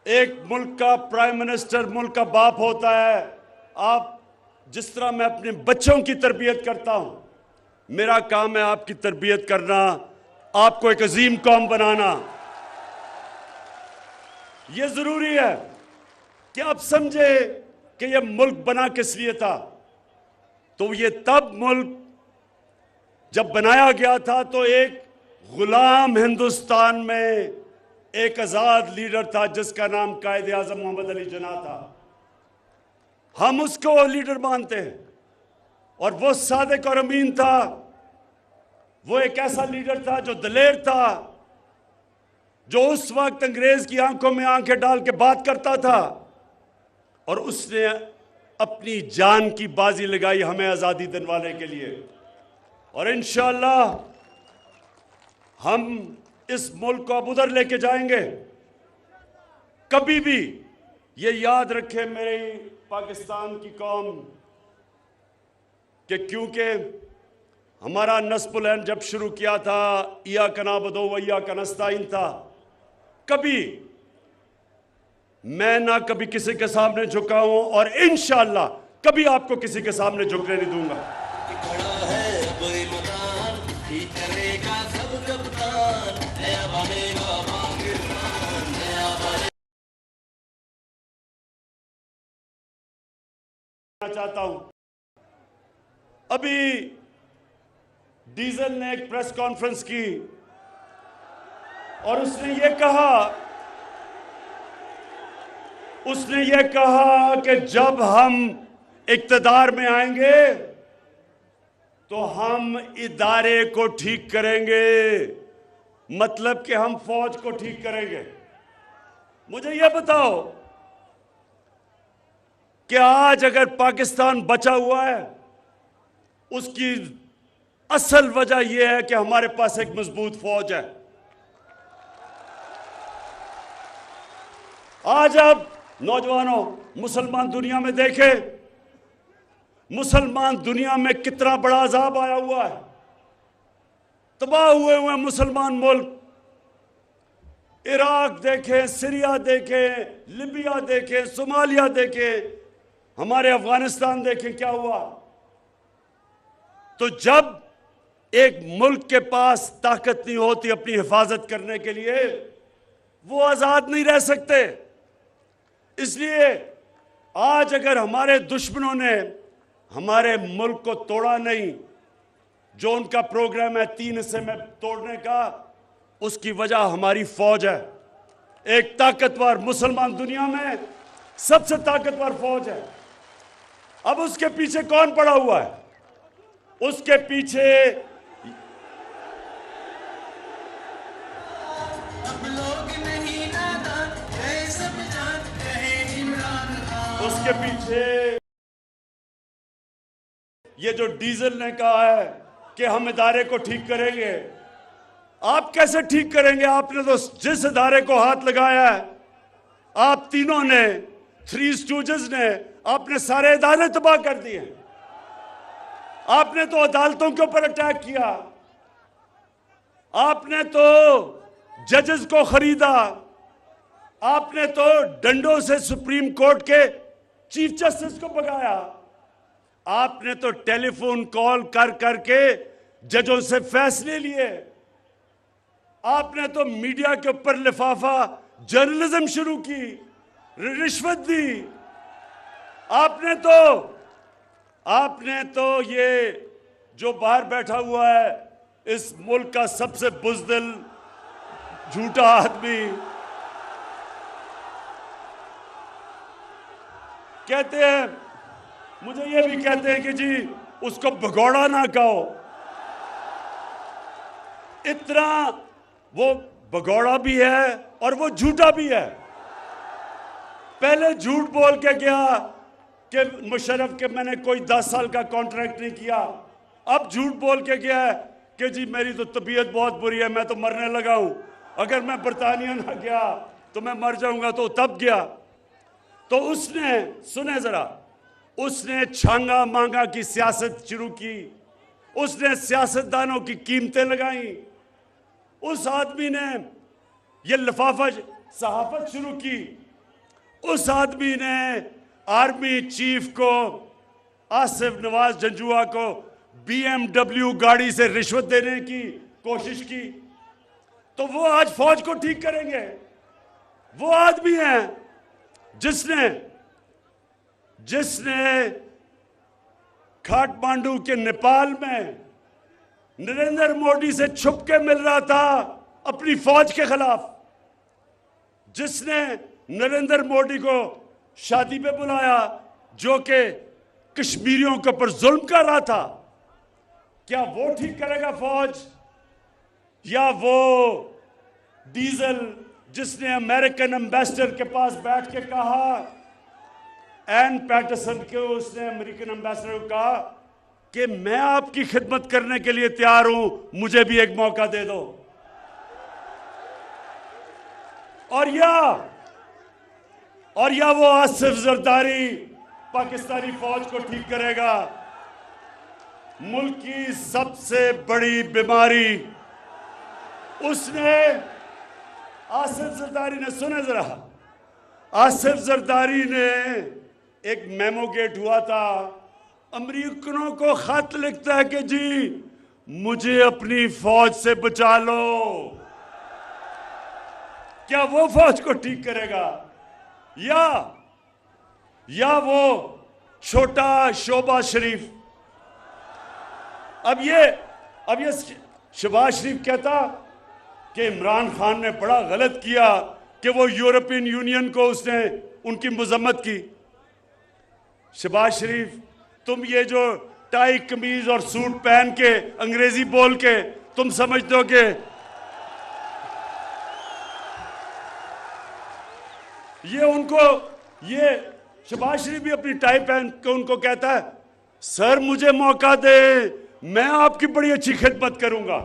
एक मुल्क का प्राइम मिनिस्टर मुल्क का बाप होता है। आप जिस तरह मैं अपने बच्चों की तरबियत करता हूं, मेरा काम है आपकी तरबियत करना, आपको एक अजीम कौम बनाना। यह जरूरी है कि आप समझे कि यह मुल्क बना किस लिए था। तो ये तब मुल्क जब बनाया गया था तो एक गुलाम हिंदुस्तान में एक आजाद लीडर था जिसका नाम कायद आजम मोहम्मद अली जिन्ना था। हम उसको लीडर मानते हैं और वो सादिक और अमीन था। वो एक ऐसा लीडर था जो दलेर था, जो उस वक्त अंग्रेज की आंखों में आंखें डाल के बात करता था और उसने अपनी जान की बाजी लगाई हमें आजादी दिलवाने के लिए। और इंशाअल्लाह हम इस मुल्क को अब उधर लेके जाएंगे। कभी भी ये याद रखे मेरी पाकिस्तान की कौम कि क्योंकि हमारा नस्बुल ऐन जब शुरू किया था, इय्याका नअबुदु व इय्याका नस्तईन था, कभी मैं ना कभी किसी के सामने झुका हूं और इंशाअल्लाह कभी आपको किसी के सामने झुकने नहीं दूंगा। चाहता हूं, अभी डीजल ने एक प्रेस कॉन्फ्रेंस की और उसने ये कहा कि जब हम इक्तदार में आएंगे तो हम इदारे को ठीक करेंगे, मतलब कि हम फौज को ठीक करेंगे। मुझे यह बताओ कि आज अगर पाकिस्तान बचा हुआ है, उसकी असल वजह यह है कि हमारे पास एक मजबूत फौज है। आज आप नौजवानों मुसलमान दुनिया में देखें, मुसलमान दुनिया में कितना बड़ा अजाब आया हुआ है, तबाह हुए हुए मुसलमान मुल्क। इराक देखें, सीरिया देखें, लिबिया देखें, सोमालिया देखें, हमारे अफगानिस्तान देखें क्या हुआ। तो जब एक मुल्क के पास ताकत नहीं होती अपनी हिफाजत करने के लिए, वो आजाद नहीं रह सकते। इसलिए आज अगर हमारे दुश्मनों ने हमारे मुल्क को तोड़ा नहीं, जो उनका प्रोग्राम है 3 हिस्से में तोड़ने का, उसकी वजह हमारी फौज है। एक ताकतवर, मुसलमान दुनिया में सबसे ताकतवर फौज है। अब उसके पीछे कौन पड़ा हुआ है? उसके पीछे ये जो डीजल ने कहा है कि हम इदारे को ठीक करेंगे। आप कैसे ठीक करेंगे? आपने तो जिस इदारे को हाथ लगाया है, आप तीनों ने थ्री स्टूजेस ने आपने सारे इदारे तबाह कर दिए। आपने तो अदालतों के ऊपर अटैक किया, आपने तो जजेस को खरीदा, आपने तो डंडों से सुप्रीम कोर्ट के चीफ जस्टिस को भगाया, आपने तो टेलीफोन कॉल कर करके जजों से फैसले लिए, आपने तो मीडिया के ऊपर लिफाफा जर्नलिज्म शुरू की, रिश्वत दी, आपने तो ये जो बाहर बैठा हुआ है इस मुल्क का सबसे बुज़दिल झूठा आदमी, कहते हैं, मुझे ये भी कहते हैं कि जी उसको भगौड़ा ना कहो। इतना वो भगौड़ा भी है और वो झूठा भी है। पहले झूठ बोल के गया कि मुशर्रफ के मैंने कोई 10 साल का कॉन्ट्रैक्ट नहीं किया, अब झूठ बोल के गया है कि जी मेरी तो तबीयत बहुत बुरी है, मैं तो मरने लगा हूं, अगर मैं बरतानिया ना गया तो मैं मर जाऊंगा, तो तब गया। तो उसने, सुने जरा, उसने छांगा मांगा की सियासत शुरू की, उसने सियासतदानों की कीमतें लगाई, उस आदमी ने ये लिफाफा सहाफत शुरू की, उस आदमी ने आर्मी चीफ को, आसिफ नवाज जंजुआ को BMW गाड़ी से रिश्वत देने की कोशिश की। तो वो आज फौज को ठीक करेंगे। वो आदमी है जिसने काठमांडू के नेपाल में नरेंद्र मोदी से छुप के मिल रहा था अपनी फौज के खिलाफ, जिसने नरेंद्र मोदी को शादी पे बुलाया जो कि कश्मीरियों के ऊपर जुल्म कर रहा था। क्या वो ठीक करेगा फौज, या वो डीजल जिसने अमेरिकन एम्बेसडर के पास बैठ के कहा, एन पैटरसन के, उसने अमेरिकन एम्बेसडर को कहा कि मैं आपकी खिदमत करने के लिए तैयार हूं, मुझे भी एक मौका दे दो। और या वो आसिफ जरदारी पाकिस्तानी फौज को ठीक करेगा। मुल्क की सबसे बड़ी बीमारी उसने, आसिफ जरदारी ने, सुने जरा, आसिफ जरदारी ने एक मेमो गेट हुआ था, अमेरिकनों को खत लिखता है कि जी मुझे अपनी फौज से बचा लो। क्या वो फौज को ठीक करेगा, या वो छोटा शोबाज शरीफ? अब ये शहबाज शरीफ कहता कि इमरान खान ने बड़ा गलत किया कि वो यूरोपियन यूनियन को उसने उनकी मजम्मत की। शहबाज शरीफ, तुम ये जो टाई कमीज और सूट पहन के अंग्रेजी बोल के तुम समझते हो कि ये शहबाज शरीफ भी अपनी टाई पहन के उनको कहता है, सर मुझे मौका दे, मैं आपकी बड़ी अच्छी खिदमत करूंगा।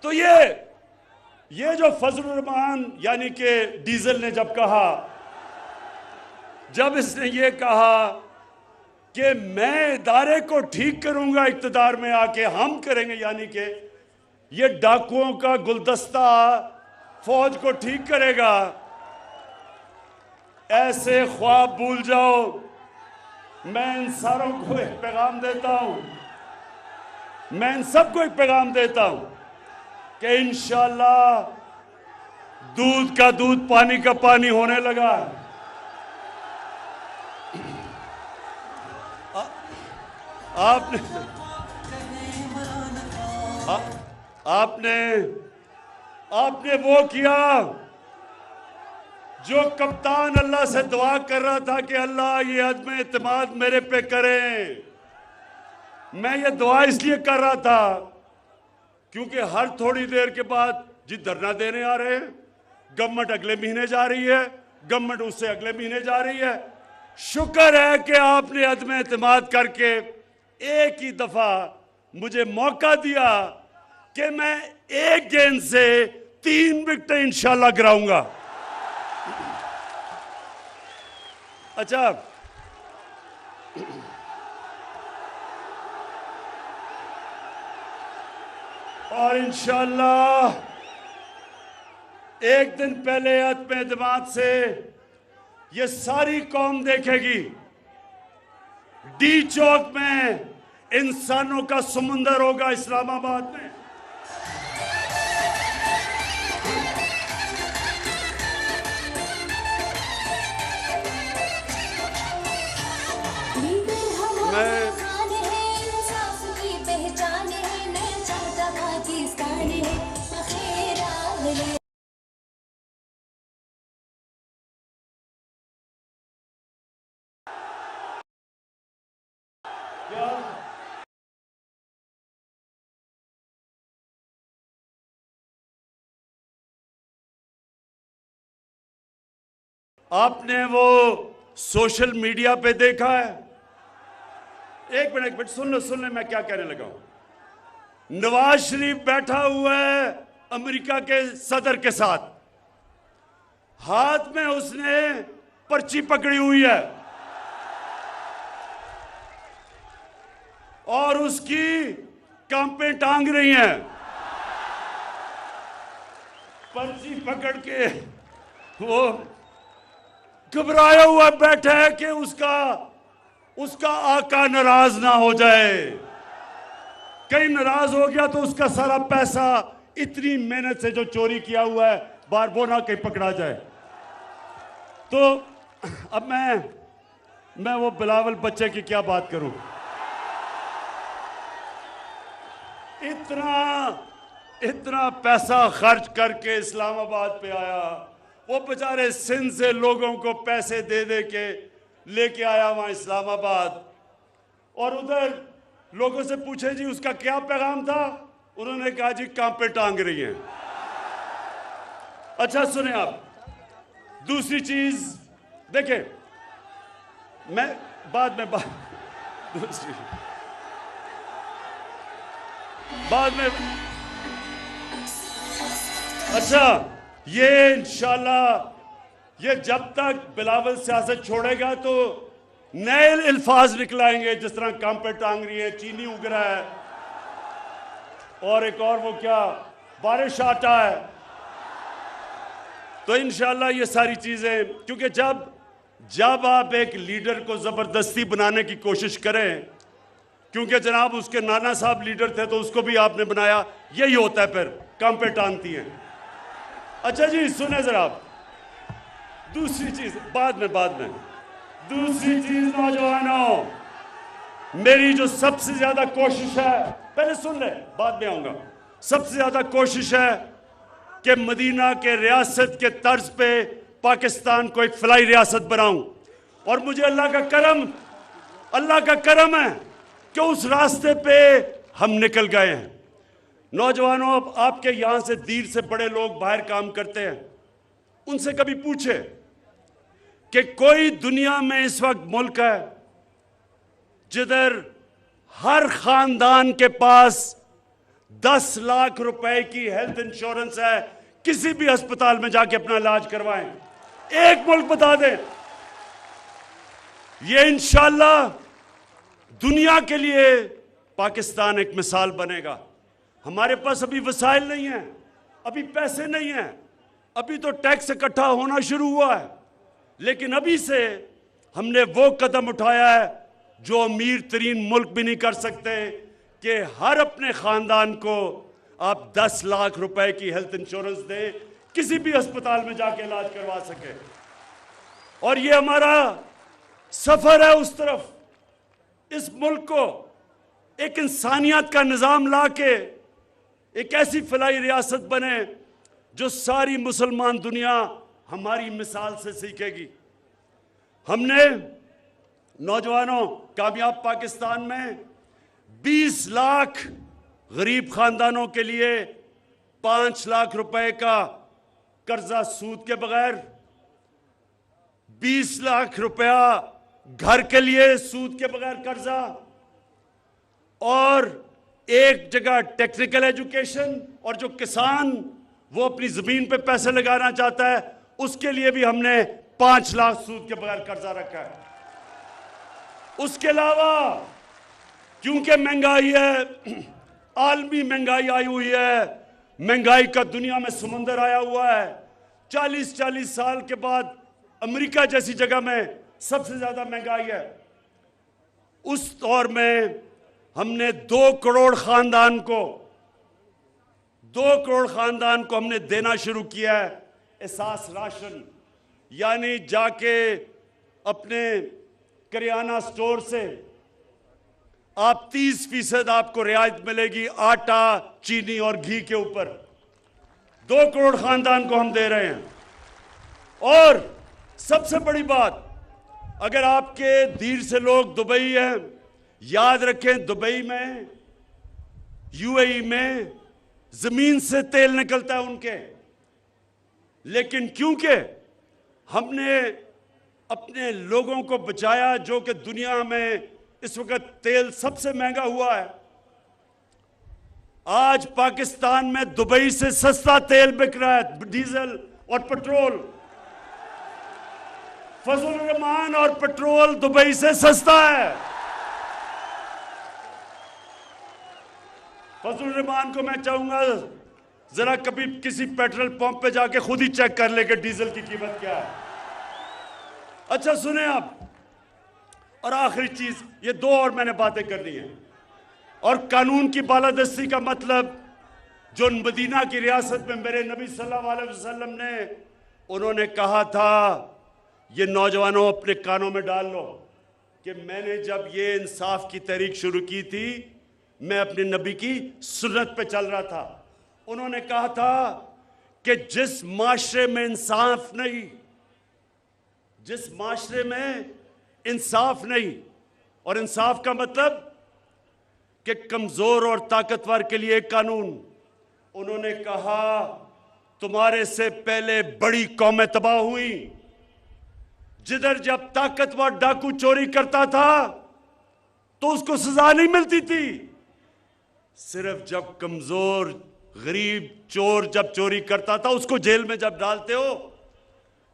तो ये जो फजलुर रहमान यानी कि डीजल ने जब इसने ये कहा कि मैं इदारे को ठीक करूंगा, इक्तदार में आके हम करेंगे, यानी कि ये डाकुओं का गुलदस्ता फौज को ठीक करेगा, ऐसे ख्वाब भूल जाओ। मैं इन सारों को एक पैगाम देता हूं, मैं इन सबको एक पैगाम देता हूं कि इंशाअल्लाह दूध का दूध पानी का पानी होने लगा। आपने वो किया जो कप्तान अल्लाह से दुआ कर रहा था कि अल्लाह ये अदम इत्मीनान मेरे पे करें। मैं ये दुआ इसलिए कर रहा था क्योंकि हर थोड़ी देर के बाद जी धरना देने आ रहे हैं, गवर्नमेंट अगले महीने जा रही है, गवर्नमेंट उससे अगले महीने जा रही है। शुक्र है कि आपने अदम इत्मीनान करके एक ही दफा मुझे मौका दिया कि मैं एक गेंद से 3 विकेट इंशाल्लाह गिराऊंगा। अच्छा, और इंशाअल्लाह एक दिन पहले अदम एतमाद से ये सारी कौम देखेगी, डी चौक में इंसानों का समुंदर होगा इस्लामाबाद में। आपने वो सोशल मीडिया पे देखा है? एक मिनट सुन लो मैं क्या कहने लगा हूं। नवाज शरीफ बैठा हुआ है अमेरिका के सदर के साथ, हाथ में उसने पर्ची पकड़ी हुई है और उसकी कांपें टांग रही हैं। पर्ची पकड़ के वो घबराया हुआ बैठा है कि उसका आका नाराज ना हो जाए, कहीं नाराज हो गया तो उसका सारा पैसा इतनी मेहनत से जो चोरी किया हुआ है बार वो ना कहीं पकड़ा जाए। तो अब मैं वो बिलावल बच्चे की क्या बात करूं। इतना पैसा खर्च करके इस्लामाबाद पे आया, वो बेचारे सिंध से लोगों को पैसे दे दे के लेके आया वहां इस्लामाबाद, और उधर लोगों से पूछे जी उसका क्या पैगाम था, उन्होंने कहा जी कांपे टांग रही हैं। अच्छा सुने आप, दूसरी चीज देखें, मैं बाद में अच्छा, ये इंशाल्लाह ये जब तक बिलावल सियासत छोड़ेगा तो नए अल्फाज निकलाएंगे, जिस तरह कांपे टांग रही है, चीनी उग रहा है, और एक और वो क्या बारिश आटा है। तो इंशाल्लाह ये सारी चीजें, क्योंकि जब आप एक लीडर को जबरदस्ती बनाने की कोशिश करें, क्योंकि जनाब उसके नाना साहब लीडर थे तो उसको भी आपने बनाया, यही होता है, फिर कांपे टांगती हैं। अच्छा जी सुने जरा, दूसरी चीज बाद में दूसरी चीज नौजवानों, मेरी जो सबसे ज्यादा कोशिश है, पहले सुन ले बाद में आऊंगा, सबसे ज्यादा कोशिश है कि मदीना के रियासत के तर्ज पे पाकिस्तान को एक फलाई रियासत बनाऊं, और मुझे अल्लाह का करम है कि उस रास्ते पे हम निकल गए हैं। नौजवानों, अब आपके यहां से दीर से बड़े लोग बाहर काम करते हैं, उनसे कभी पूछे कि कोई दुनिया में इस वक्त मुल्क है जिधर हर खानदान के पास 10 लाख रुपए की हेल्थ इंश्योरेंस है, किसी भी अस्पताल में जाके अपना इलाज करवाएं? एक मुल्क बता दें। ये इंशाल्लाह दुनिया के लिए पाकिस्तान एक मिसाल बनेगा। हमारे पास अभी वसाइल नहीं है, अभी पैसे नहीं है, अभी तो टैक्स इकट्ठा होना शुरू हुआ है, लेकिन अभी से हमने वो कदम उठाया है जो अमीर तरीन मुल्क भी नहीं कर सकते, कि हर अपने खानदान को आप 10 लाख रुपए की हेल्थ इंश्योरेंस दें, किसी भी अस्पताल में जाके इलाज करवा सके। और ये हमारा सफर है उस तरफ, इस मुल्क को एक इंसानियत का निजाम लाके एक ऐसी फलाई रियासत बने जो सारी मुसलमान दुनिया हमारी मिसाल से सीखेगी। हमने नौजवानों, कामयाब पाकिस्तान में 20 लाख गरीब खानदानों के लिए 5 लाख रुपए का कर्जा सूद के बगैर, 20 लाख रुपया घर के लिए सूद के बगैर कर्जा, और एक जगह टेक्निकल एजुकेशन, और जो किसान वो अपनी जमीन पे पैसे लगाना चाहता है उसके लिए भी हमने 5 लाख सूद के बगैर कर्जा रखा है। उसके अलावा क्योंकि महंगाई है, आलमी महंगाई आई हुई है, महंगाई का दुनिया में समुंदर आया हुआ है। 40-40 साल के बाद अमेरिका जैसी जगह में सबसे ज्यादा महंगाई है। उस दौर में हमने 2 करोड़ खानदान को हमने देना शुरू किया है एहसास राशन, यानी जाके अपने करियाना स्टोर से आप 30% आपको रियायत मिलेगी आटा, चीनी और घी के ऊपर। 2 करोड़ खानदान को हम दे रहे हैं। और सबसे बड़ी बात, अगर आपके धीर से लोग दुबई हैं, याद रखें दुबई में, यूएई में जमीन से तेल निकलता है उनके, लेकिन क्योंकि हमने अपने लोगों को बचाया, जो कि दुनिया में इस वक्त तेल सबसे महंगा हुआ है। आज पाकिस्तान में दुबई से सस्ता तेल बिक रहा है, डीजल और पेट्रोल। फजल रहमान और पेट्रोल दुबई से सस्ता है। फजल रहमान को मैं चाहूंगा जरा कभी किसी पेट्रोल पंप पे जाके खुद ही चेक कर ले कि डीजल की कीमत क्या है। अच्छा सुने आप, और आखिरी चीज, ये 2 और मैंने बातें करनी है। और कानून की बालादस्ती का मतलब, जो मदीना की रियासत में मेरे नबी सल्लल्लाहु अलैहि वसल्लम ने, उन्होंने कहा था, ये नौजवानों अपने कानों में डाल लो, कि मैंने जब ये इंसाफ की तहरीक शुरू की थी, मैं अपने नबी की सुन्नत पे चल रहा था। उन्होंने कहा था कि जिस माशरे में इंसाफ नहीं, जिस माशरे में इंसाफ नहीं, और इंसाफ का मतलब कि कमजोर और ताकतवर के लिए एक कानून, उन्होंने कहा तुम्हारे से पहले बड़ी कौमें तबाह हुई, जिधर जब ताकतवर डाकू चोरी करता था तो उसको सजा नहीं मिलती थी, सिर्फ जब कमजोर गरीब चोर जब चोरी करता था उसको जेल में जब डालते हो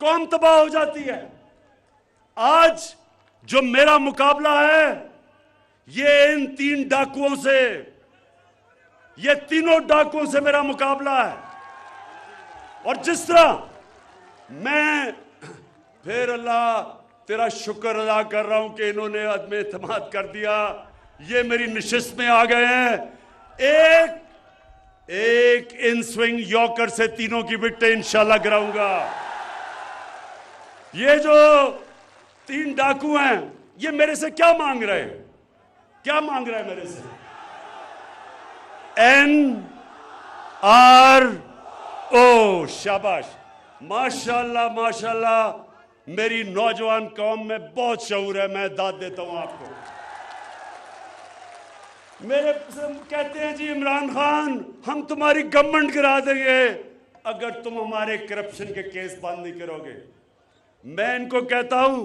कौम तबाह हो जाती है। आज जो मेरा मुकाबला है ये इन 3 डाकुओं से, ये तीनों डाकुओं से मेरा मुकाबला है। और जिस तरह मैं फिर अल्लाह तेरा शुक्र अदा कर रहा हूं कि इन्होंने अदम एतमाद कर दिया, ये मेरी नशिस्त में आ गए हैं। एक इन स्विंग यॉर्कर से तीनों की विकेटें इंशाल्लाह गिराऊंगा। ये जो 3 डाकू हैं ये मेरे से क्या मांग रहे हैं, क्या मांग रहे हैं मेरे से? NRO। शाबाश, माशाल्लाह माशाल्लाह, मेरी नौजवान कौम में बहुत शऊर है। मैं दाद देता हूं आपको। मेरे से कहते हैं जी इमरान खान हम तुम्हारी गवर्नमेंट गिरा देंगे अगर तुम हमारे करप्शन के केस बंद नहीं करोगे। मैं इनको कहता हूं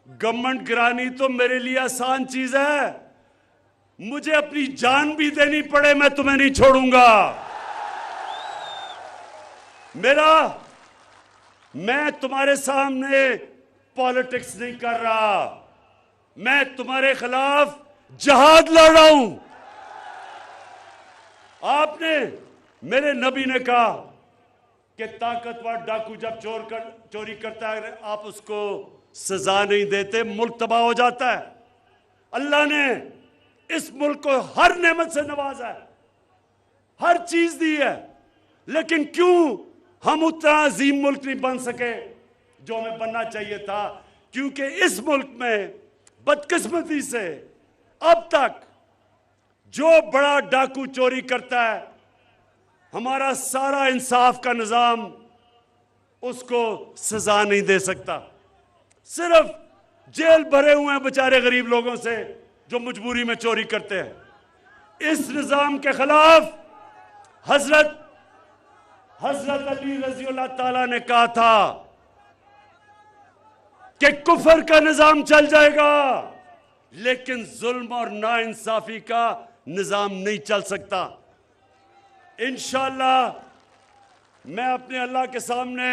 गवर्नमेंट गिरानी तो मेरे लिए आसान चीज है, मुझे अपनी जान भी देनी पड़े मैं तुम्हें नहीं छोड़ूंगा। मैं तुम्हारे सामने पॉलिटिक्स नहीं कर रहा, मैं तुम्हारे खिलाफ जहाद लड़ रहा हूं। आपने, मेरे नबी ने कहा कि ताकतवर डाकू जब चोरी करता है आप उसको सजा नहीं देते, मुल्क तबाह हो जाता है। अल्लाह ने इस मुल्क को हर नेमत से नवाजा है, हर चीज दी है, लेकिन क्यों हम उतना अजीम मुल्क नहीं बन सके जो हमें बनना चाहिए था? क्योंकि इस मुल्क में बदकिस्मती से अब तक जो बड़ा डाकू चोरी करता है हमारा सारा इंसाफ का निजाम उसको सजा नहीं दे सकता। सिर्फ जेल भरे हुए हैं बेचारे गरीब लोगों से जो मजबूरी में चोरी करते हैं। इस निजाम के खिलाफ हजरत अली रजी अल्लाह ताला ने कहा था कि कुफर का निजाम चल जाएगा लेकिन जुल्म और नाइंसाफी का निजाम नहीं चल सकता। इंशाअल्लाह मैं अपने अल्लाह के सामने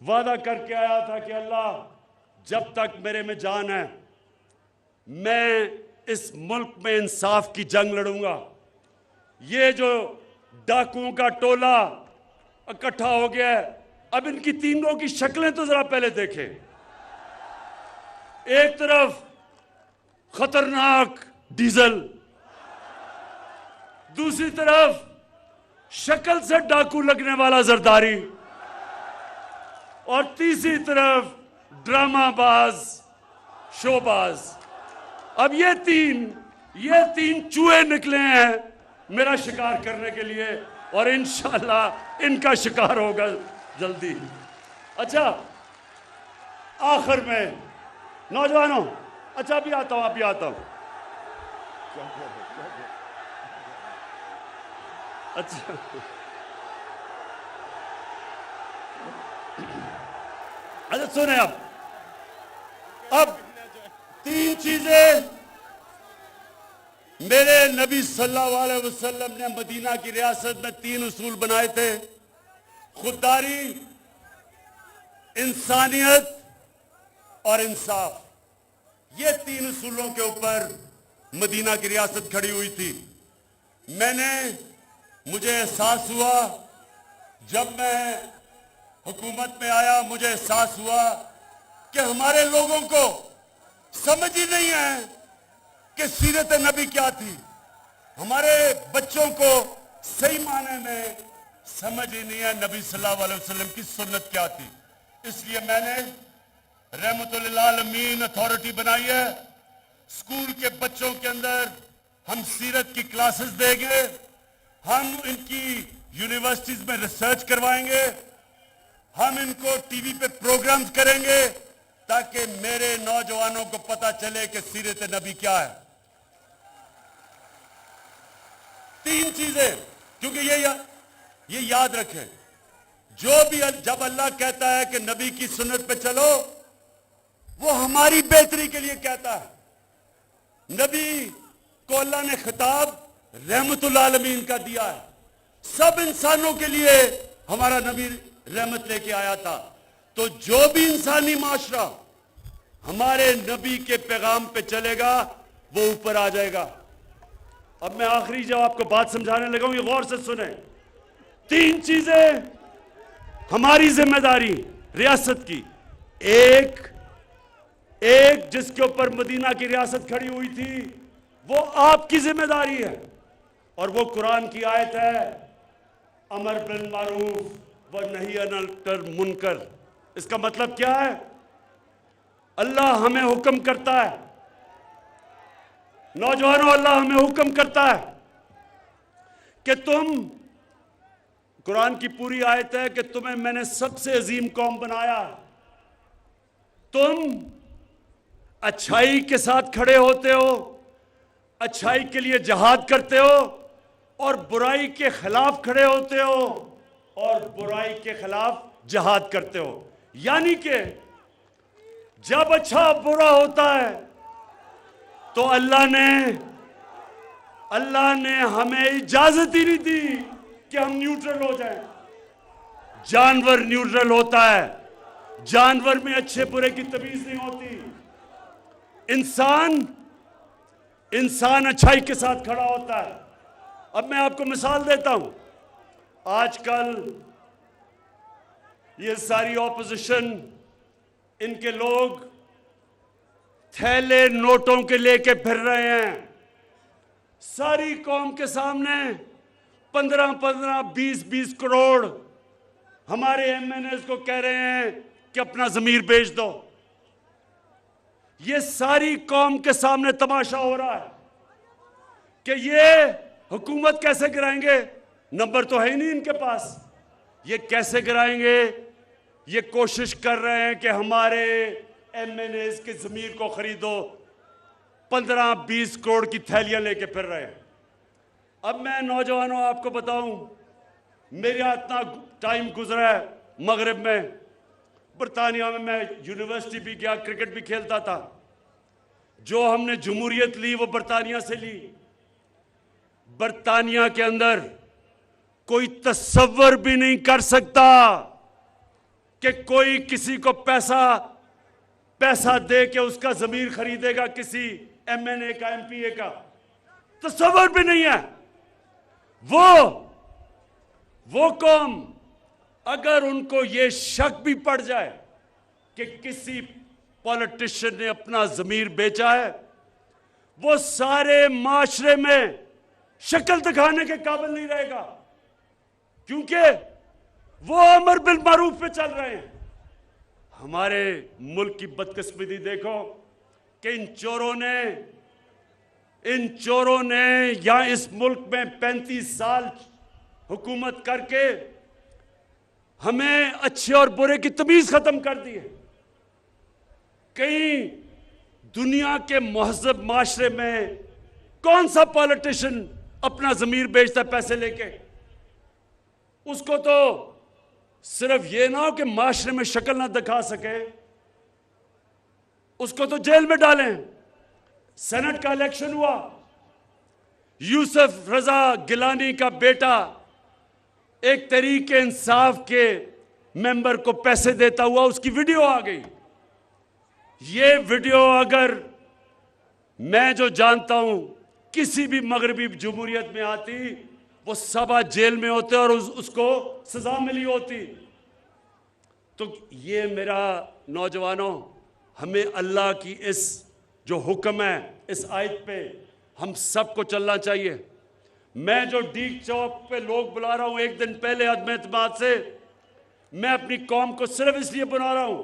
वादा करके आया था कि अल्लाह जब तक मेरे में जान है मैं इस मुल्क में इंसाफ की जंग लड़ूंगा। ये जो डाकुओं का टोला इकट्ठा हो गया है, अब इनकी तीनों की शक्लें तो जरा पहले देखें। एक तरफ खतरनाक डीजल, दूसरी तरफ शक्ल से डाकू लगने वाला जरदारी, और तीसरी तरफ ड्रामाबाज शोबाज। अब ये तीन चूहे निकले हैं मेरा शिकार करने के लिए, और इंशाअल्लाह इनका शिकार होगा जल्दी। अच्छा, आखिर में नौजवानों, अच्छा अभी आता हूं। अच्छा, सुने अब तीन चीजें मेरे नबी सल्लल्लाहु अलैहि वसल्लम ने मदीना की रियासत में तीन उसूल बनाए थे: खुददारी, इंसानियत और इंसाफ। ये तीन उसूलों के ऊपर मदीना की रियासत खड़ी हुई थी। मुझे एहसास हुआ जब मैं हुकूमत में आया, मुझे एहसास हुआ कि हमारे लोगों को समझ ही नहीं है कि सीरत नबी क्या थी। हमारे बच्चों को सही माने में समझ ही नहीं है नबी सल्लल्लाहु अलैहि वसल्लम की सुन्नत क्या थी। इसलिए मैंने रहमतुल लिल आलमीन अथॉरिटी बनाई है। स्कूल के बच्चों के अंदर हम सीरत की क्लासेस देंगे, हम इनकी यूनिवर्सिटीज में रिसर्च करवाएंगे, हम इनको टीवी पे प्रोग्राम्स करेंगे ताकि मेरे नौजवानों को पता चले कि सीरत नबी क्या है। तीन चीजें, क्योंकि ये याद रखें, जब अल्लाह कहता है कि नबी की सुन्नत पे चलो, वो हमारी बेहतरी के लिए कहता है। नबी को अल्लाह ने खिताब रहमतुल आलमीन का दिया है। सब इंसानों के लिए हमारा नबी रहमत लेके आया था। तो जो भी इंसानी माशरा हमारे नबी के पैगाम पे चलेगा वो ऊपर आ जाएगा। अब मैं आखिरी जब आपको बात समझाने लगा हूं, ये गौर से सुने। तीन चीजें हमारी जिम्मेदारी रियासत की। एक जिसके ऊपर मदीना की रियासत खड़ी हुई थी, वो आपकी जिम्मेदारी है, और वो कुरान की आयत है, अमर बिल मारूफ व नही अनिल मुनकर। इसका मतलब क्या है? अल्लाह हमें हुक्म करता है, नौजवानों, अल्लाह हमें हुक्म करता है कि तुम, कुरान की पूरी आयत है कि तुम्हें मैंने सबसे अजीम कौम बनाया। तुम अच्छाई के साथ खड़े होते हो, अच्छाई के लिए जहाद करते हो, और बुराई के खिलाफ खड़े होते हो और बुराई के खिलाफ जहाद करते हो। यानी कि जब अच्छा बुरा होता है तो अल्लाह ने हमें इजाजत ही नहीं दी कि हम न्यूट्रल हो जाएं। जानवर न्यूट्रल होता है, जानवर में अच्छे बुरे की तमीज नहीं होती। इंसान अच्छाई के साथ खड़ा होता है। अब मैं आपको मिसाल देता हूं। आजकल ये सारी ऑपोजिशन, इनके लोग थैले नोटों के लेके फिर रहे हैं। सारी कौम के सामने 15-15, 20-20 करोड़ हमारे एमएनएस को कह रहे हैं कि अपना जमीर बेच दो। ये सारी कौम के सामने तमाशा हो रहा है कि ये हुकूमत कैसे गिराएंगे। नंबर तो है ही नहीं इनके पास, ये कैसे गिराएंगे। ये कोशिश कर रहे हैं कि हमारे एमएनएस के जमीर को खरीदो। 15-20 करोड़ की थैलियां लेके फिर रहे हैं। अब मैं नौजवानों आपको बताऊं, मेरा इतना टाइम गुजरा है मगरिब में, बरतानिया में मैं यूनिवर्सिटी भी गया, क्रिकेट भी खेलता था। जो हमने जमहूरियत ली वो बरतानिया से ली। बरतानिया के अंदर कोई तसव्वुर भी नहीं कर सकता कि कोई किसी को पैसा दे के उसका जमीर खरीदेगा किसी एमएनए का, एमपीए का, तस्वर भी नहीं है। वो कौम अगर उनको ये शक भी पड़ जाए कि किसी पॉलिटिशियन ने अपना जमीर बेचा है, वो सारे माशरे में शक्ल दिखाने के काबिल नहीं रहेगा, क्योंकि वो अमर बिल मारूफ पे चल रहे हैं। हमारे मुल्क की बदकिस्मती देखो कि इन चोरों ने यहां इस मुल्क में 35 साल हुकूमत करके हमें अच्छे और बुरे की तमीज खत्म कर दी है। कहीं दुनिया के महज़ब माशरे में कौन सा पॉलिटिशियन अपना जमीर बेचता पैसे लेके? उसको तो सिर्फ ये ना हो कि माशरे में शक्ल ना दिखा सके, उसको तो जेल में डालें। सेनेट का इलेक्शन हुआ, यूसुफ रजा गिलानी का बेटा एक तहरीक इंसाफ के मेंबर को पैसे देता हुआ उसकी वीडियो आ गई। ये वीडियो अगर मैं जो जानता हूं किसी भी मगरबी जमहूरियत में आती, वो सब आज जेल में होते और उसको सजा मिली होती। तो ये मेरा नौजवानों, हमें अल्लाह की इस जो हुक्म है, इस आयत पे हम सबको चलना चाहिए। मैं जो डीग चौक पे लोग बुला रहा हूं एक दिन पहले अदम एतमाद से, मैं अपनी कौम को सिर्फ इसलिए बुला रहा हूं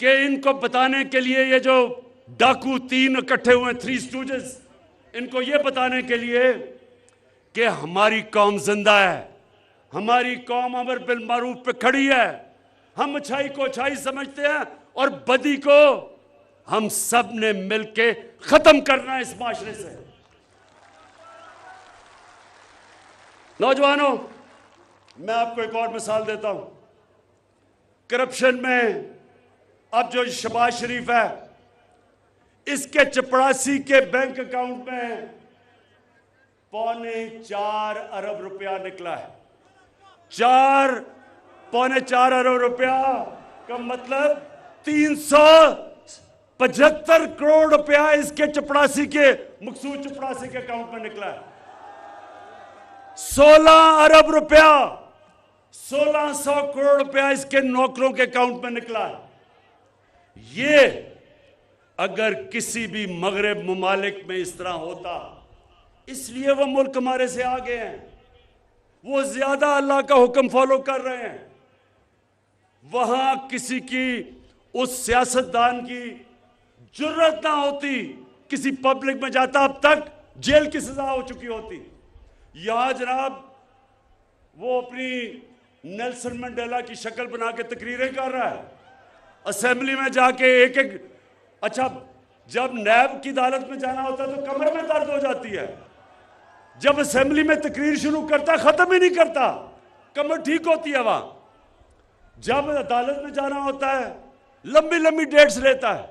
कि इनको बताने के लिए, ये जो डाकू 3 इकट्ठे हुए 3 स्टूजेस, इनको ये बताने के लिए कि हमारी कौम जिंदा है, हमारी कौम अमर बिल मारूफ पे खड़ी है। हम अच्छाई को अच्छाई समझते हैं और बदी को हम सब ने मिलके खत्म करना है इस माशरे से। नौजवानों, मैं आपको एक और मिसाल देता हूं। करप्शन में अब जो शहबाज शरीफ है, इसके चपरासी के बैंक अकाउंट में 4.25 अरब रुपया निकला है। 4.25 अरब रुपया का मतलब 375 करोड़ रुपया इसके चपरासी के, मकसूद चपरासी के अकाउंट में निकला है। 16 अरब रुपया, 1600 करोड़ रुपया इसके नौकरों के अकाउंट में निकला है। ये अगर किसी भी मगरब मुमालिक में इस तरह होता, इसलिए वो मुल्क हमारे से आगे हैं, वो ज्यादा अल्लाह का हुक्म फॉलो कर रहे हैं। वहां किसी की, उस सियासतदान की जुर्रत ना होती, किसी पब्लिक में जाता, अब तक जेल की सजा हो चुकी होती। यहां जनाब वो अपनी नेल्सन मंडेला की शक्ल बना के तकरीरें कर रहा है, असेंबली में जाके एक अच्छा, जब नैब की अदालत में जाना होता है तो कमर में दर्द हो जाती है, जब असेंबली में तकरीर शुरू करता खत्म ही नहीं करता, कमर ठीक होती है। वहां जब अदालत में जाना होता है लंबी लंबी डेट्स लेता है।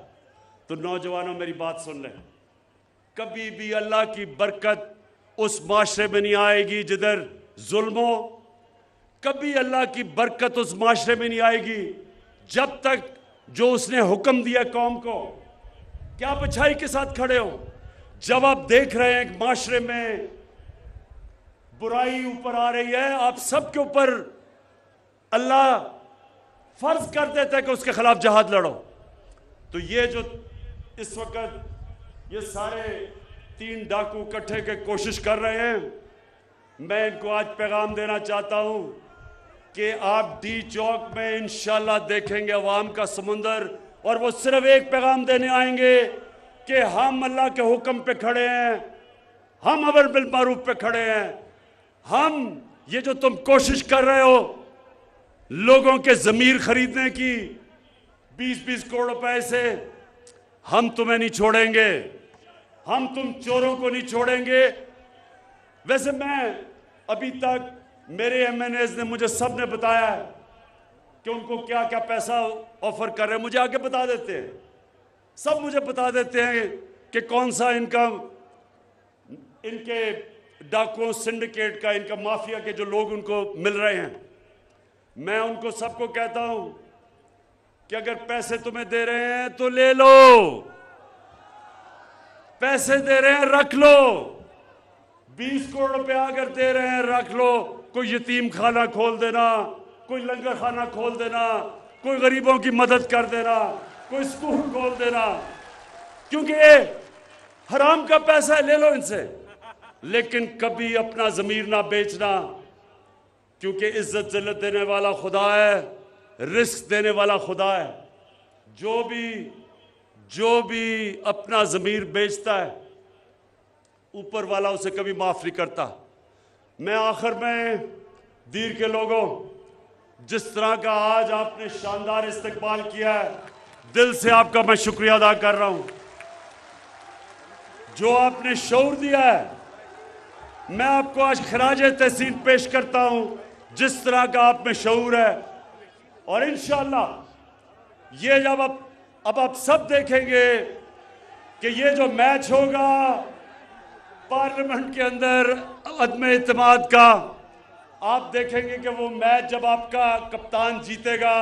तो नौजवानों, मेरी बात सुन लें, कभी भी अल्लाह की बरकत उस माशरे में नहीं आएगी जिधर जुल्म हो। कभी अल्लाह की बरकत उस माशरे में नहीं आएगी जब तक जो उसने हुक्म दिया कौम को कि आप अच्छाई के साथ खड़े हो। जब आप देख रहे हैं माशरे में बुराई ऊपर आ रही है, आप सबके ऊपर अल्लाह फर्ज कर देता है कि उसके खिलाफ जहाद लड़ो। तो ये जो इस वक्त ये सारे 3 डाकू इकट्ठे के कोशिश कर रहे हैं, मैं इनको आज पैगाम देना चाहता हूं कि आप डी चौक में इंशाल्लाह देखेंगे अवाम का समुंदर, और वो सिर्फ एक पैगाम देने आएंगे कि हम अल्लाह के हुक्म पे खड़े हैं, हम अमर बिल मारूफ पे खड़े हैं। हम ये जो तुम कोशिश कर रहे हो लोगों के जमीर खरीदने की 20-20 करोड़ रुपए से, हम तुम्हें नहीं छोड़ेंगे, हम तुम चोरों को नहीं छोड़ेंगे। वैसे मैं अभी तक, मेरे एमएनएज ने मुझे सब ने बताया है कि उनको क्या क्या पैसा ऑफर कर रहे हैं, मुझे आके बता देते हैं, सब मुझे बता देते हैं कि कौन सा इनका, इनके डाकुओं सिंडिकेट का, इनका माफिया के जो लोग उनको मिल रहे हैं। मैं उनको सबको कहता हूं कि अगर पैसे तुम्हें दे रहे हैं तो ले लो, पैसे दे रहे हैं रख लो, 20 करोड़ रुपया अगर दे रहे हैं रख लो। कोई यतीम खाना खोल देना, कोई लंगर खाना खोल देना, कोई गरीबों की मदद कर देना, कोई स्कूल खोल देना, क्योंकि ये हराम का पैसा है, ले लो इनसे। लेकिन कभी अपना ज़मीर ना बेचना, क्योंकि इज्जत जिल्लत देने वाला खुदा है, रिस्क देने वाला खुदा है। जो भी अपना ज़मीर बेचता है ऊपर वाला उसे कभी माफ़ नहीं करता। मैं आखिर में दीर के लोगों, जिस तरह का आज आपने शानदार इस्तकबाल किया है, दिल से आपका मैं शुक्रिया अदा कर रहा हूं। जो आपने शऊर दिया है, मैं आपको आज खराज तहसीन पेश करता हूं, जिस तरह का आप में शऊर है। और इंशाअल्लाह ये जब अब आप सब देखेंगे कि ये जो मैच होगा पार्लियामेंट के अंदर अदम इत्तेमाद का, आप देखेंगे कि वो मैच जब आपका कप्तान जीतेगा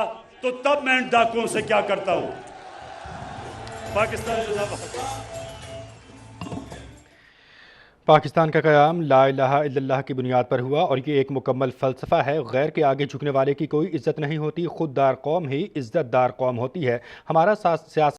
तो तब मैं इन डाकुओं से क्या करता हूं। पाकिस्तान का क़याम ला इलाहा इल्लल्लाह की बुनियाद पर हुआ और ये एक मुकम्मल फ़लसफ़ा है। गैर के आगे झुकने वाले की कोई इज़्ज़त नहीं होती, खुददार कौम ही इज़्ज़तदार कौम होती है। हमारा सियासत